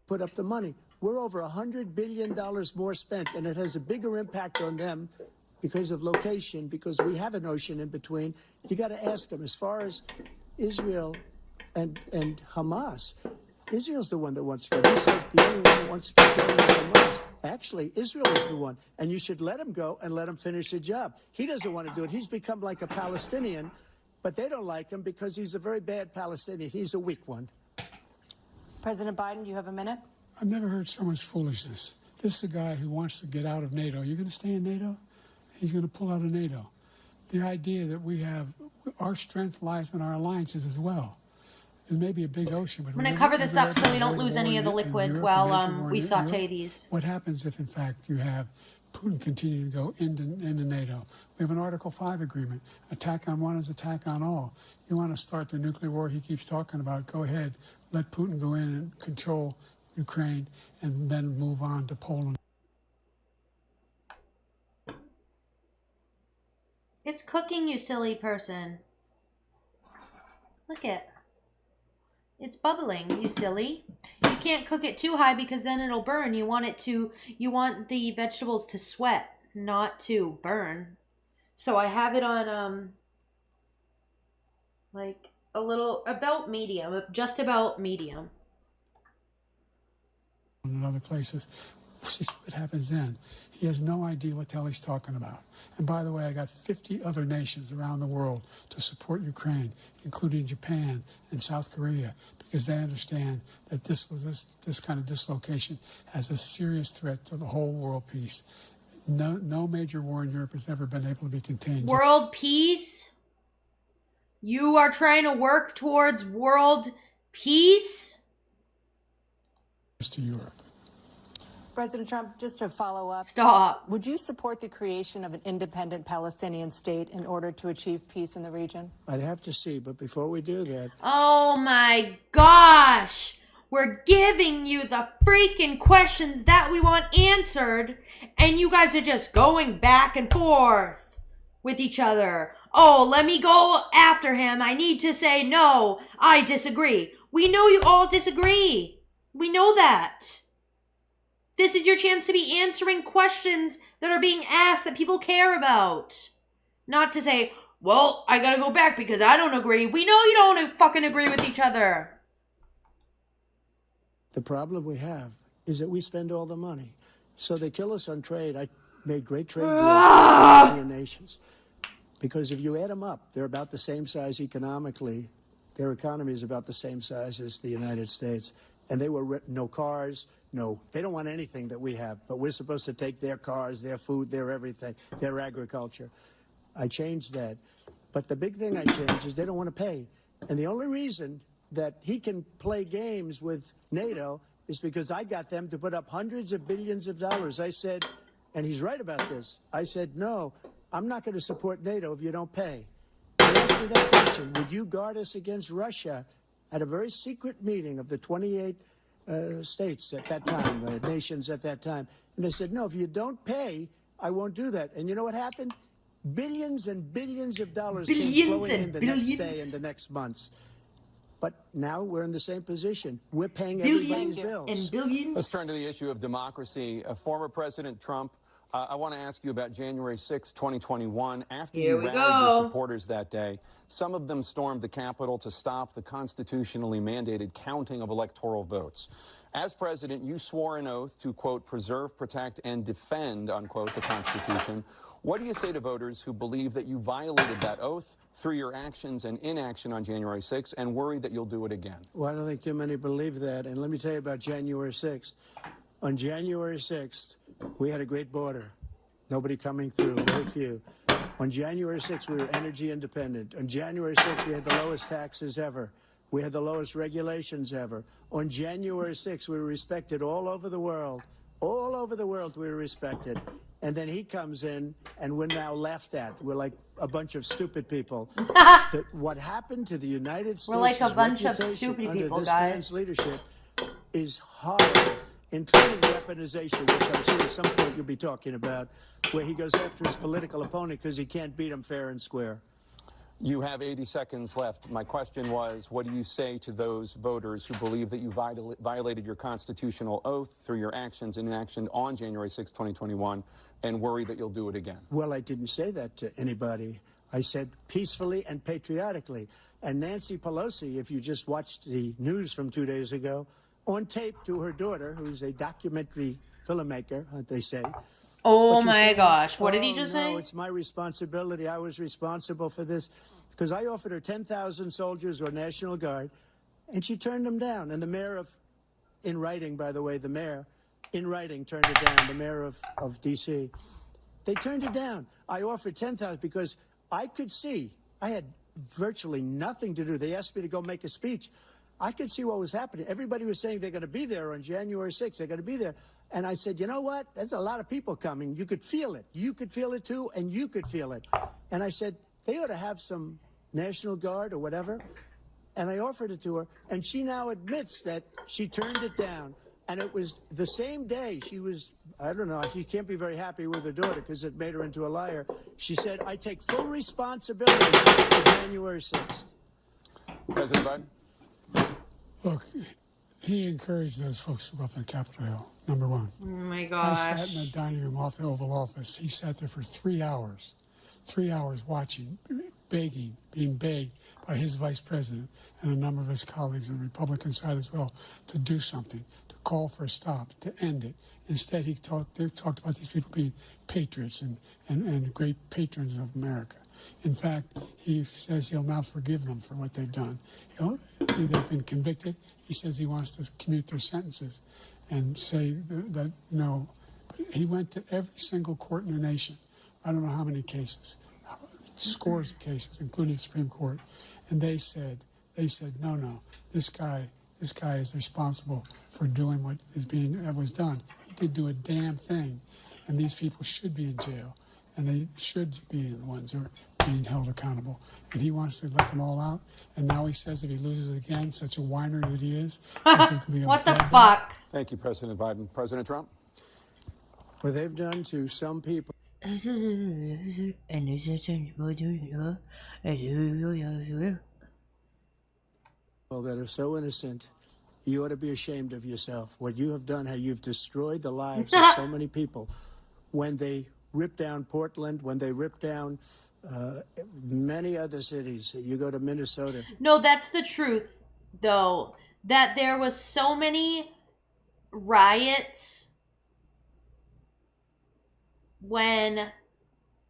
Put up the money. We're over $100 billion more spent, and it has a bigger impact on them because of location, because we have an ocean in between. You got to ask them, as far as Israel and Hamas, Israel's the one that wants to go. He said the only one that wants to keep going is Hamas. Actually, Israel is the one, and you should let him go and let him finish the job. He doesn't want to do it. He's become like a Palestinian, but they don't like him because he's a very bad Palestinian. He's a weak one. President Biden, you have a minute. I've never heard so much foolishness. This is a guy who wants to get out of NATO. You're going to stay in NATO? He's going to pull out of NATO. The idea that we have, our strength lies in our alliances as well. It may be a big ocean, but I'm going to cover this up so we don't lose any of the liquid while we saute these. What happens if, in fact, you have Putin continuing to go into NATO? We have an Article 5 agreement. Attack on one is attack on all. You want to start the nuclear war he keeps talking about, go ahead. Let Putin go in and control Ukraine and then move on to Poland. It's cooking, you silly person. Look it. It's bubbling, you silly. You can't cook it too high because then it'll burn. You want the vegetables to sweat, not to burn. So I have it on like about medium, just about medium. In other places. See what happens then. He has no idea what the hell he's talking about. And by the way, I got 50 other nations around the world to support Ukraine, including Japan and South Korea, because they understand that this kind of dislocation has a serious threat to the whole world peace. No major war in Europe has ever been able to be contained. World peace? You are trying to work towards world peace? To Europe. President Trump, just to follow up. Stop. Would you support the creation of an independent Palestinian state in order to achieve peace in the region? I'd have to see, but before we do that... Oh my gosh! We're giving you the freaking questions that we want answered, and you guys are just going back and forth with each other. Oh, let me go after him. I need to say no. I disagree. We know you all disagree. We know that. This is your chance to be answering questions that are being asked that people care about. Not to say, well, I gotta go back because I don't agree. We know you don't fucking agree with each other. The problem we have is that we spend all the money. So they kill us on trade. I made great trade deals with European nations. Because if you add them up, they're about the same size economically Their economy is about the same size as the United States. And they were no cars, no, they don't want anything that we have. But we're supposed to take their cars, their food, their everything, their agriculture. I changed that. But the big thing I changed is they don't want to pay. And the only reason that he can play games with NATO is because I got them to put up hundreds of billions of dollars. I said, and he's right about this, I said, no, I'm not going to support NATO if you don't pay. He asked me that question, would you guard us against Russia, at a very secret meeting of the 28 states at that time, nations at that time. And I said, no, if you don't pay, I won't do that. And you know what happened? Billions and billions of dollars came flowing in the next day and the next months. But now we're in the same position. We're paying everybody's bills. And billions. Let's turn to the issue of democracy. Former President Trump, I want to ask you about January 6, 2021. After you rallied your supporters that day, some of them stormed the Capitol to stop the constitutionally mandated counting of electoral votes. As president, you swore an oath to, quote, preserve, protect, and defend, unquote, the Constitution. What do you say to voters who believe that you violated that oath through your actions and inaction on January 6th and worry that you'll do it again? Well, I don't think too many believe that. And let me tell you about January 6th. On January 6th, we had a great border. Nobody coming through, very few. On January 6th, we were energy independent. On January 6th, we had the lowest taxes ever. We had the lowest regulations ever. On January 6th, we were respected all over the world. All over the world, we were respected. And then he comes in, and we're now laughed at. We're like a bunch of stupid people. What happened to the United States? We're like a bunch of stupid people, this guys. man's leadership is horrible, including weaponization, which I'm sure at some point you'll be talking about, where he goes after his political opponent because he can't beat him fair and square. You have 80 seconds left. My question was, what do you say to those voters who believe that you violated your constitutional oath through your actions and inaction on January 6, 2021, and worry that you'll do it again? Well, I didn't say that to anybody. I said peacefully and patriotically. And Nancy Pelosi, if you just watched the news from 2 days ago, on tape to her daughter, who's a documentary filmmaker, they say. Oh my gosh, what did he just say? No, it's my responsibility. I was responsible for this because I offered her 10,000 soldiers or National Guard, and she turned them down. And the mayor in writing, by the way, the mayor, in writing, turned it down, the mayor of D.C. They turned it down. I offered 10,000 because I could see, I had virtually nothing to do. They asked me to go make a speech. I could see what was happening. Everybody was saying they're going to be there on January 6th. They're going to be there. And I said, you know what? There's a lot of people coming. You could feel it. You could feel it too, and you could feel it. And I said, they ought to have some National Guard or whatever. And I offered it to her. And she now admits that she turned it down. And it was the same day she was, I don't know, she can't be very happy with her daughter because it made her into a liar. She said, I take full responsibility for January 6th. President Biden? Look, he encouraged those folks to go up on Capitol Hill, number one. Oh my I gosh. sat in the dining room off the Oval Office. He sat there for 3 hours watching, begging, being begged by his vice president and a number of his colleagues on the Republican side as well to do something, to call for a stop, to end it. Instead, they talked about these people being patriots and great patrons of America. In fact, he says he'll now forgive them for what they've done. They've been convicted. He says he wants to commute their sentences and say that no. But he went to every single court in the nation. I don't know how many cases, scores of cases, including the Supreme Court. And they said, no, this guy is responsible for doing what was done. He didn't do a damn thing. And these people should be in jail. And they should be the ones who are being held accountable. And he wants to let them all out. And now he says if he loses again, such a whiner that he is. What the fuck? Thank you, President Biden. President Trump? What they've done to some people. That are so innocent, you ought to be ashamed of yourself. What you have done, how you've destroyed the lives of so many people. When they ripped down Portland, when they ripped down many other cities, you go to Minnesota. No, that's the truth, though. That there was so many riots when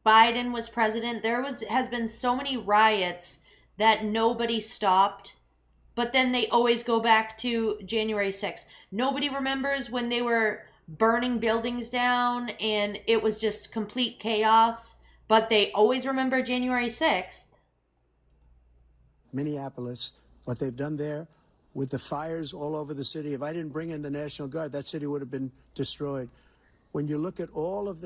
Biden was president. Has been so many riots that nobody stopped, but then they always go back to January 6th. Nobody remembers when they were burning buildings down and it was just complete chaos, but they always remember January 6th. Minneapolis, what they've done there with the fires all over the city. If I didn't bring in the National Guard, that city would have been destroyed. When you look at all of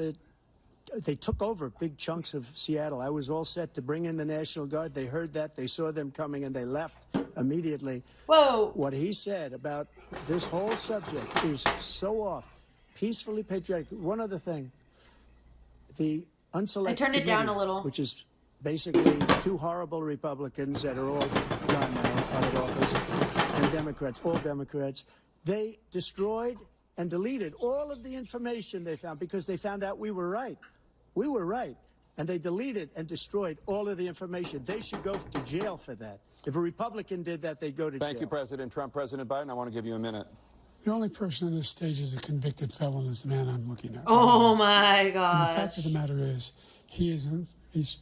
they took over big chunks of Seattle. I was all set to bring in the National Guard. They heard that, they saw them coming, and they left immediately. Whoa. What he said about this whole subject is so off. Peacefully patriotic. One other thing. The unselected I turned it down committee, a little. which is basically two horrible Republicans that are all gone now out of office, and Democrats, all Democrats. They destroyed and deleted all of the information they found because they found out we were right. We were right. And they deleted and destroyed all of the information. They should go to jail for that. If a Republican did that, they'd go to jail. Thank you, President Trump. President Biden, I want to give you a minute. The only person on this stage is a convicted felon is the man I'm looking at. Oh my And the gosh. fact of the matter is,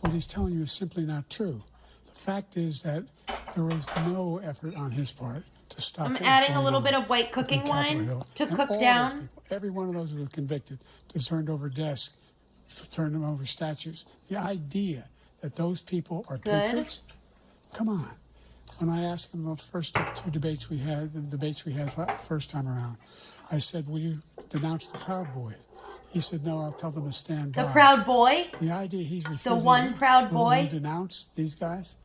what he's telling you is simply not true. The fact is that there was no effort on his part to stop. I'm what was adding a going little on bit of white up cooking in Capitol wine Hill. to And cook all those down. people, every one of those who were convicted, turned over desks, turned them over statues. The idea that those people are patriots, come on. When I asked him the first two debates we had, first time around, I said, will you denounce the Proud Boys? He said, no, I'll tell them to stand by. The Proud Boy? The idea he's refusing. The one Proud Boy? We denounce these guys.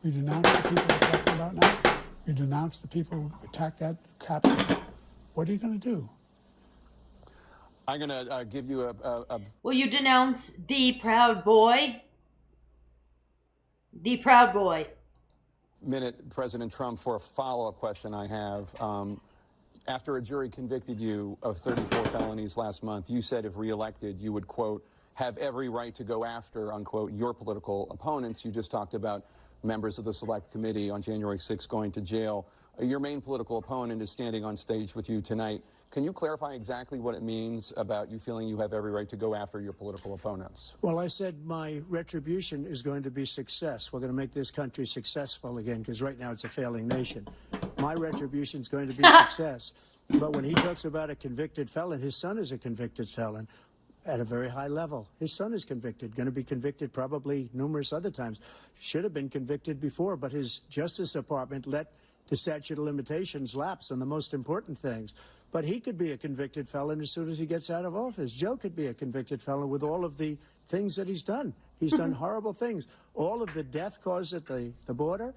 We denounce the people we're talking about now. We denounce the people who attacked that Capitol. What are you going to do? I'm going to give you a Will you denounce the Proud Boy? The Proud Boy. minute, President Trump, for a follow-up question I have. After a jury convicted you of 34 felonies last month, you said if reelected, you would, quote, have every right to go after, unquote, your political opponents. You just talked about members of the Select Committee on January 6th going to jail. Your main political opponent is standing on stage with you tonight. Can you clarify exactly what it means about you feeling you have every right to go after your political opponents? Well, I said my retribution is going to be success. We're going to make this country successful again, because right now it's a failing nation. My retribution is going to be success. But when he talks about a convicted felon, his son is a convicted felon at a very high level. His son is convicted, going to be convicted probably numerous other times. Should have been convicted before, but his Justice Department let the statute of limitations lapse on the most important things. But he could be a convicted felon as soon as he gets out of office. Joe could be a convicted felon with all of the things that he's done. He's done horrible things. All of the death caused at the border,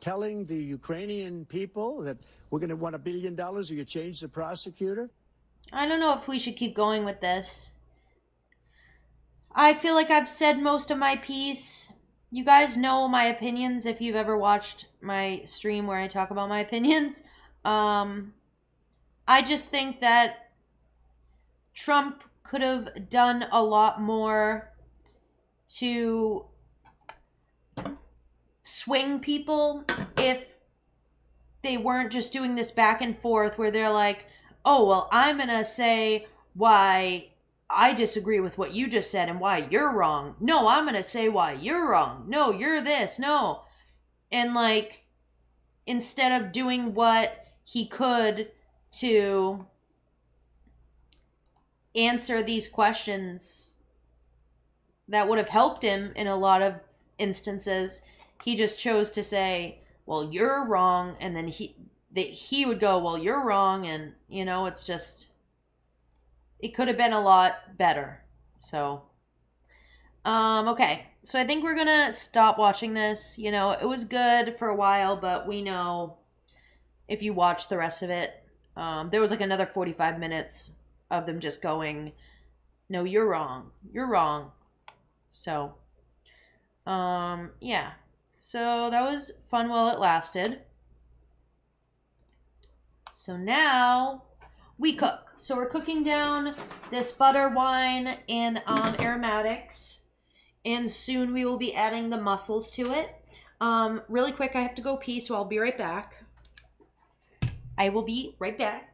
telling the Ukrainian people that we're going to want $1 billion or you change the prosecutor. I don't know if we should keep going with this. I feel like I've said most of my piece. You guys know my opinions if you've ever watched my stream where I talk about my opinions. I just think that Trump could have done a lot more to swing people if they weren't just doing this back and forth where they're like, oh, well, I'm going to say why I disagree with what you just said and why you're wrong. No, I'm going to say why you're wrong. No, you're this. No. And like, instead of doing what he could to answer these questions that would have helped him in a lot of instances, he just chose to say, well, you're wrong. And then he would go, well, you're wrong. And, you know, it's just, it could have been a lot better. So, okay. So I think we're going to stop watching this. You know, it was good for a while, but we know if you watch the rest of it, there was like another 45 minutes of them just going, no, you're wrong. You're wrong. So, yeah. So that was fun while it lasted. So now we cook. So we're cooking down this butter, wine, and aromatics. And soon we will be adding the mussels to it. Really quick, I have to go pee, so I'll be right back. I will be right back.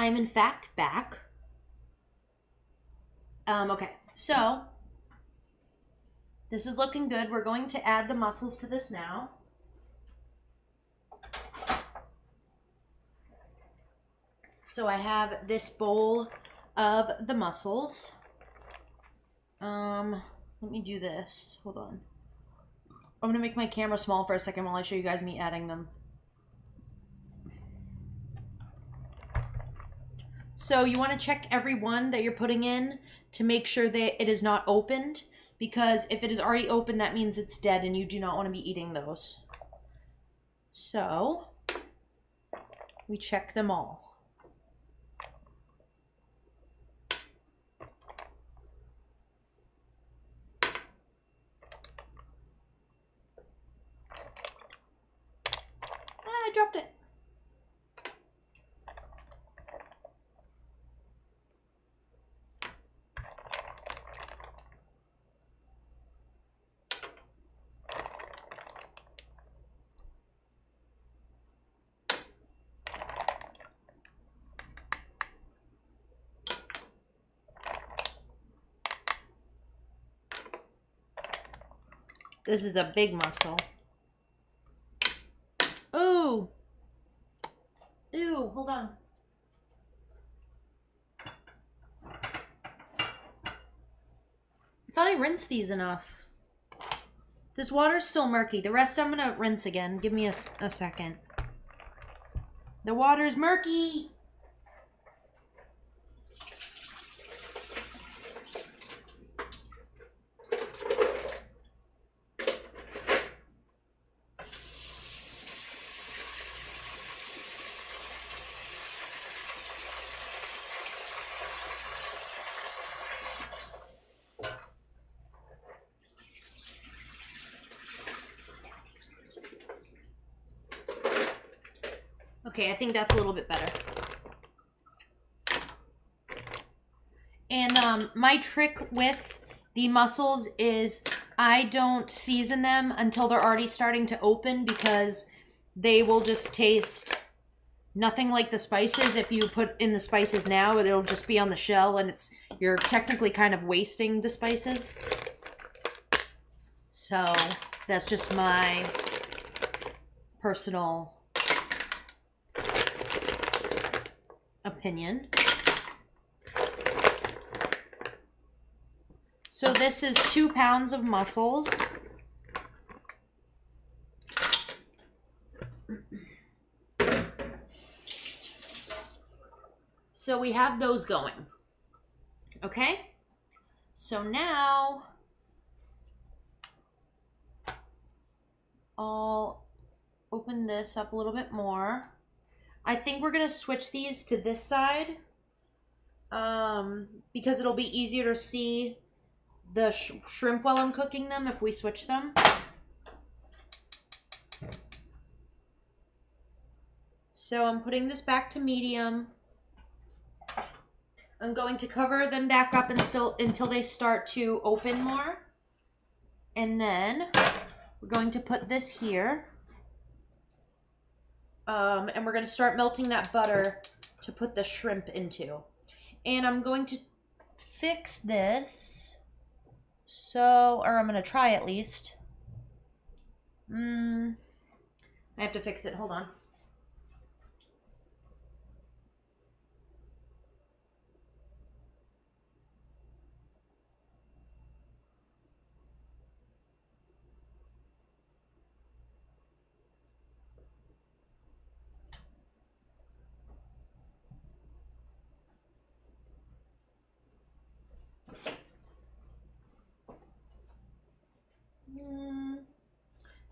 I'm in fact back. Okay, so this is looking good. We're going to add the mussels to this now. So I have this bowl of the mussels. Let me do this. Hold on. I'm gonna make my camera small for a second while I show you guys me adding them. So you want to check every one that you're putting in to make sure that it is not opened, because if it is already open, that means it's dead and you do not want to be eating those. So we check them all. I dropped it. This is a big mussel. Oh! Ew, hold on. I thought I rinsed these enough. This water's still murky. The rest I'm gonna rinse again. Give me a second. The water's murky! Okay, I think that's a little bit better. And my trick with the mussels is I don't season them until they're already starting to open, because they will just taste nothing like the spices. If you put in the spices now, it'll just be on the shell, and you're technically kind of wasting the spices. So that's just my personal opinion. So this is 2 pounds of mussels. So we have those going. Okay? So now I'll open this up a little bit more. I think we're going to switch these to this side because it'll be easier to see the shrimp while I'm cooking them if we switch them. So I'm putting this back to medium. I'm going to cover them back up until they start to open more. And then we're going to put this here. And we're going to start melting that butter to put the shrimp into. And I'm going to fix this. Or I'm going to try at least. I have to fix it. Hold on.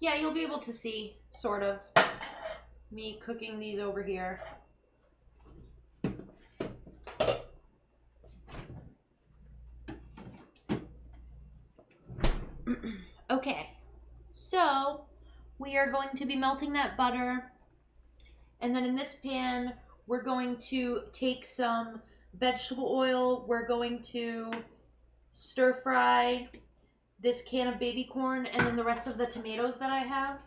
Yeah, you'll be able to see, sort of, me cooking these over here. Okay, so we are going to be melting that butter, and then in this pan, we're going to take some vegetable oil. We're going to stir fry this can of baby corn and then the rest of the tomatoes that I have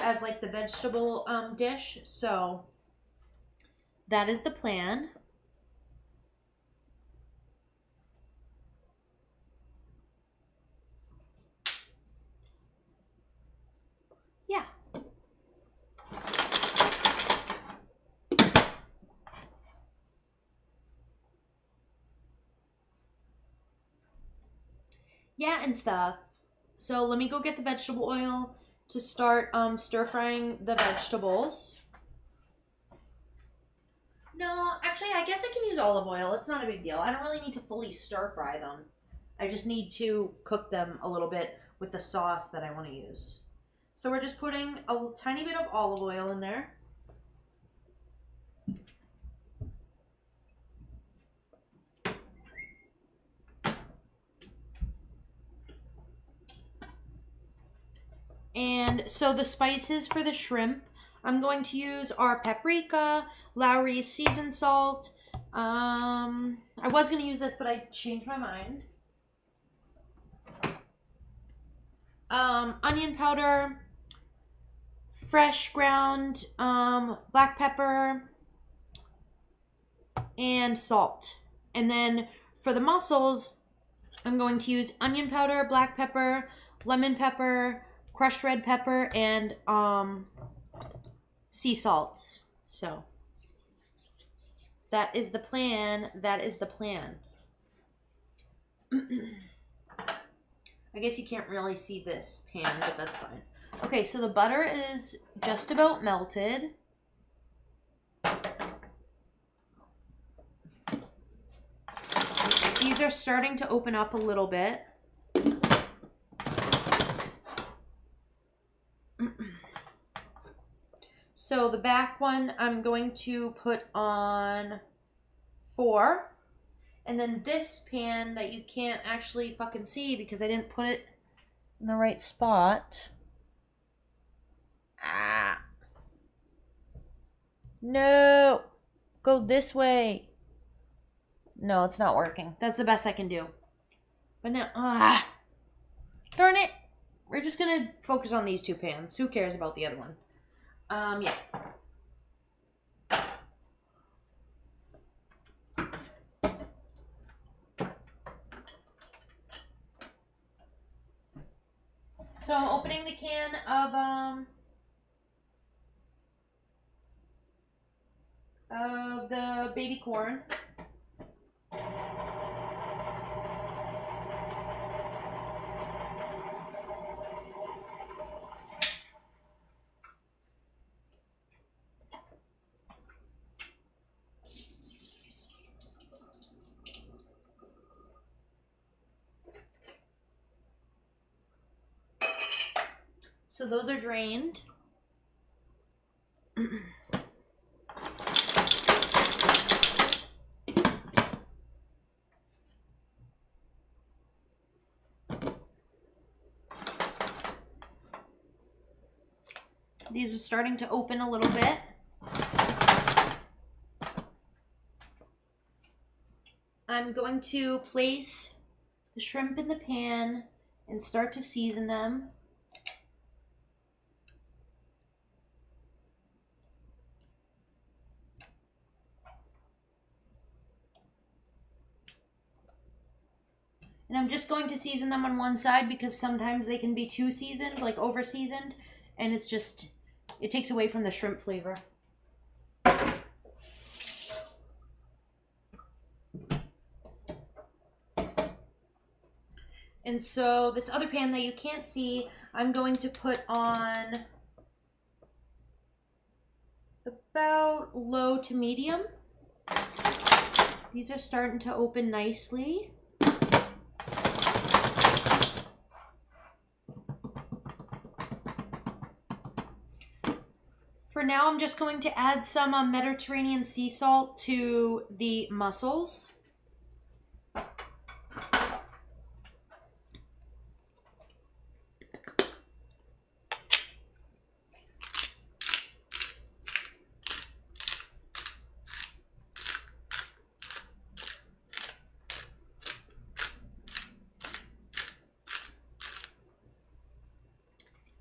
as like the vegetable dish. So that is the plan. Yeah, and stuff. So let me go get the vegetable oil to start stir frying the vegetables. No, actually, I guess I can use olive oil. It's not a big deal. I don't really need to fully stir fry them. I just need to cook them a little bit with the sauce that I want to use. So we're just putting a tiny bit of olive oil in there. And so the spices for the shrimp I'm going to use are paprika, Lowry's seasoned salt. I was going to use this, but I changed my mind. Onion powder, fresh ground black pepper, and salt. And then for the mussels, I'm going to use onion powder, black pepper, lemon pepper, crushed red pepper, and sea salt. So that is the plan. That is the plan. I guess you can't really see this pan, but that's fine. Okay, so the butter is just about melted. These are starting to open up a little bit. So the back one I'm going to put on 4. And then this pan that you can't actually fucking see because I didn't put it in the right spot. Ah. No. Go this way. No, it's not working. That's the best I can do. But now, darn it. We're just going to focus on these 2 pans. Who cares about the other one? Yeah. So I'm opening the can of the baby corn. So those are drained. These are starting to open a little bit. I'm going to place the shrimp in the pan and start to season them. And I'm just going to season them on one side because sometimes they can be too seasoned, like over seasoned, and it's just, it takes away from the shrimp flavor. And so this other pan that you can't see, I'm going to put on about low to medium. These are starting to open nicely. For now, I'm just going to add some Mediterranean sea salt to the mussels.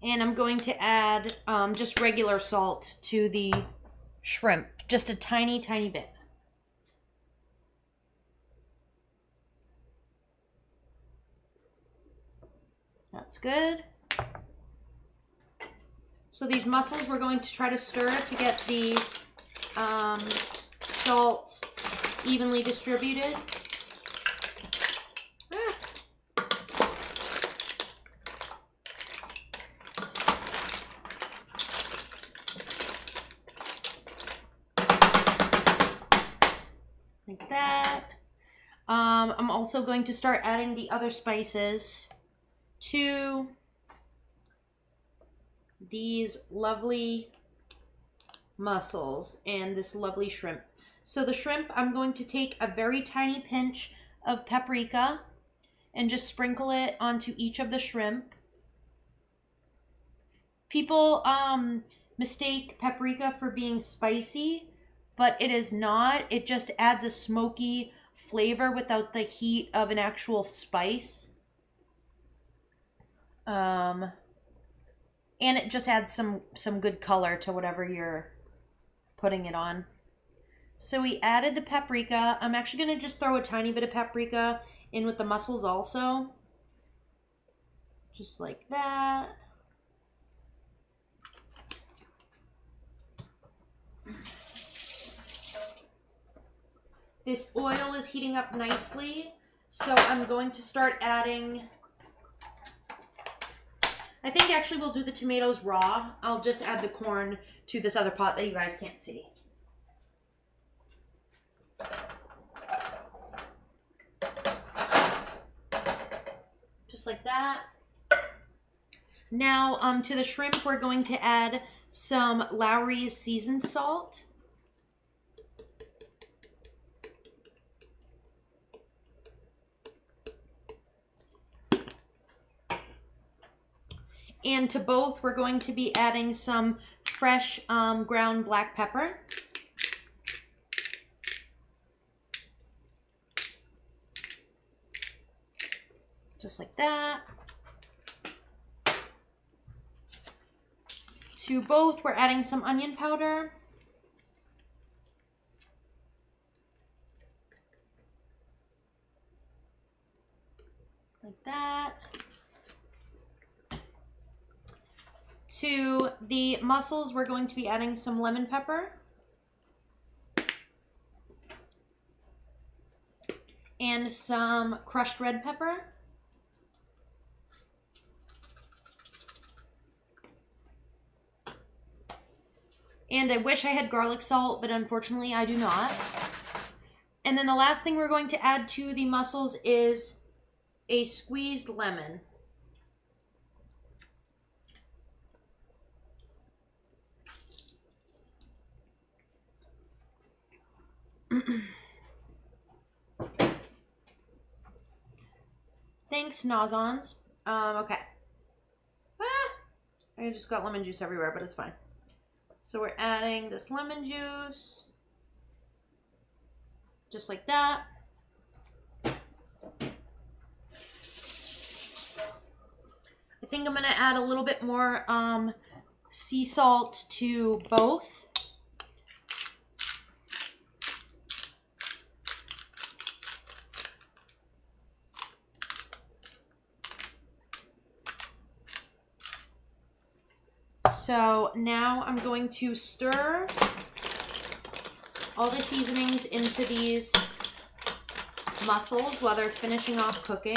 And I'm going to add just regular salt to the shrimp. Just a tiny, tiny bit. That's good. So these mussels, we're going to try to stir to get the salt evenly distributed. like that. I'm also going to start adding the other spices to these lovely mussels and this lovely shrimp. So the shrimp, I'm going to take a very tiny pinch of paprika and just sprinkle it onto each of the shrimp. People mistake paprika for being spicy, but it is not. It just adds a smoky flavor without the heat of an actual spice. And it just adds some good color to whatever you're putting it on. So we added the paprika. I'm actually going to just throw a tiny bit of paprika in with the mussels also. Just like that. This oil is heating up nicely, so I'm going to start adding, I think actually we'll do the tomatoes raw. I'll just add the corn to this other pot that you guys can't see. Just like that. Now, to the shrimp, we're going to add some Lawry's seasoned salt. And to both, we're going to be adding some fresh ground black pepper. Just like that. To both, we're adding some onion powder. Like that. To the mussels, we're going to be adding some lemon pepper. And some crushed red pepper. And I wish I had garlic salt, but unfortunately I do not. And then the last thing we're going to add to the mussels is a squeezed lemon. Thanks, Nozons. Okay. I just got lemon juice everywhere, but it's fine. So we're adding this lemon juice. Just like that. I think I'm going to add a little bit more sea salt to both. So now I'm going to stir all the seasonings into these mussels while they're finishing off cooking.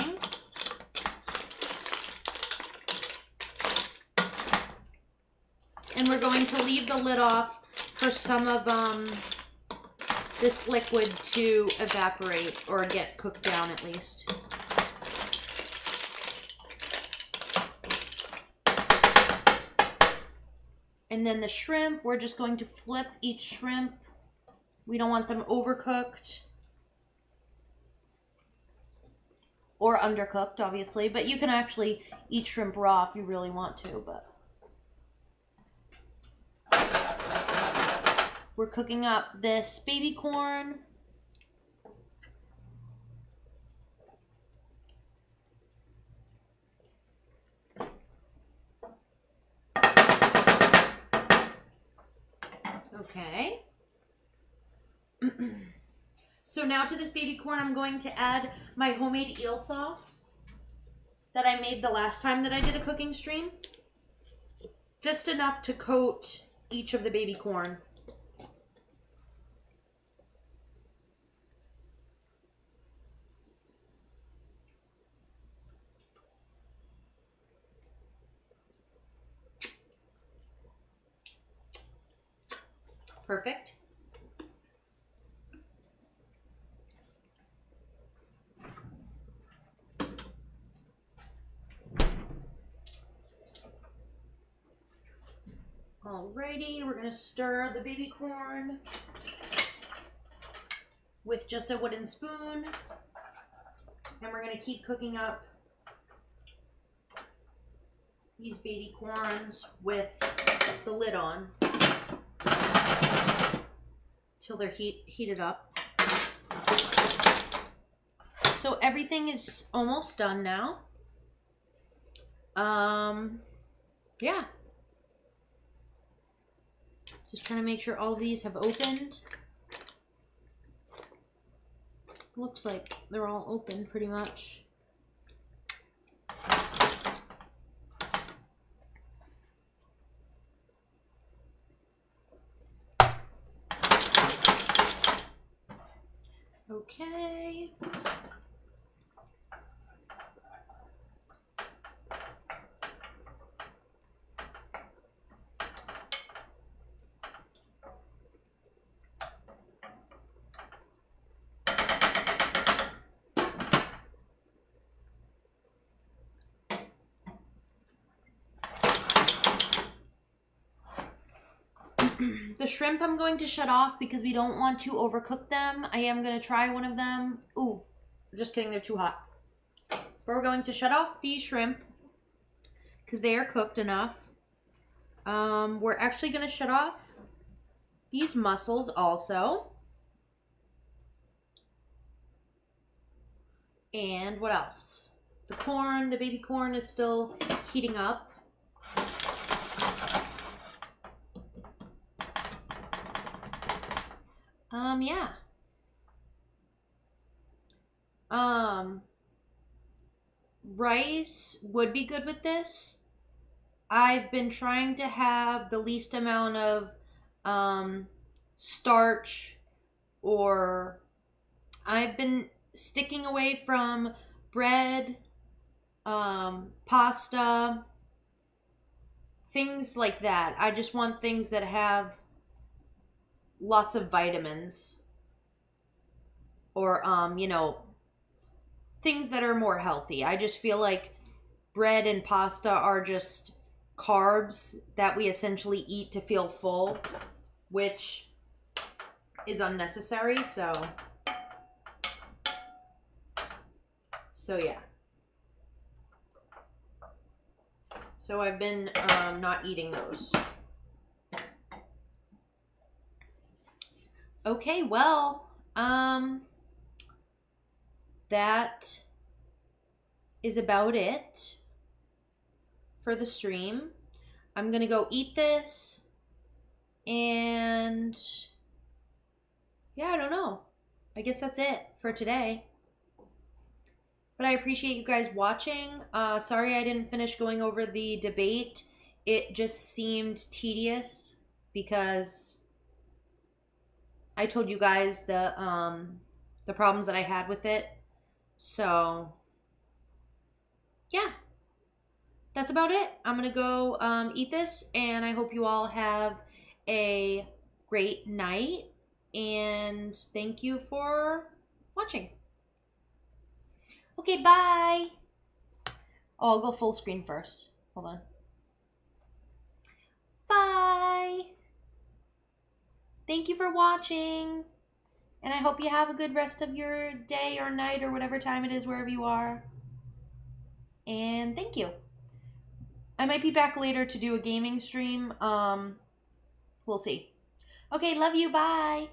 And we're going to leave the lid off for some of this liquid to evaporate or get cooked down at least. And then the shrimp, we're just going to flip each shrimp. We don't want them overcooked or undercooked, obviously, but you can actually eat shrimp raw if you really want to, but we're cooking up this baby corn. Okay. So now to this baby corn, I'm going to add my homemade eel sauce that I made the last time that I did a cooking stream. Just enough to coat each of the baby corn. Perfect. Alrighty, we're gonna stir the baby corn with just a wooden spoon, and we're gonna keep cooking up these baby corns with the lid on till they're heated up. So everything is almost done now. Yeah. Just trying to make sure all of these have opened. Looks like they're all open pretty much. Okay. The shrimp I'm going to shut off because we don't want to overcook them. I am going to try one of them. Ooh, just kidding, they're too hot. But we're going to shut off the shrimp because they are cooked enough. We're actually going to shut off these mussels also. And what else? The corn, the baby corn is still heating up. Yeah. Rice would be good with this. I've been trying to have the least amount of starch, or I've been sticking away from bread, pasta, things like that. I just want things that have lots of vitamins, or you know, things that are more healthy. I just feel like bread and pasta are just carbs that we essentially eat to feel full, which is unnecessary. So yeah. So I've been not eating those. Okay, well, that is about it for the stream. I'm gonna go eat this, and yeah, I don't know. I guess that's it for today. But I appreciate you guys watching. Sorry I didn't finish going over the debate. It just seemed tedious because I told you guys the problems that I had with it. So yeah, that's about it. I'm gonna go eat this, and I hope you all have a great night, and thank you for watching. Okay, bye. Oh, I'll go full screen first. Hold on. Bye. Thank you for watching, and I hope you have a good rest of your day or night or whatever time it is wherever you are. And thank you. I might be back later to do a gaming stream. We'll see. Okay, love you. Bye.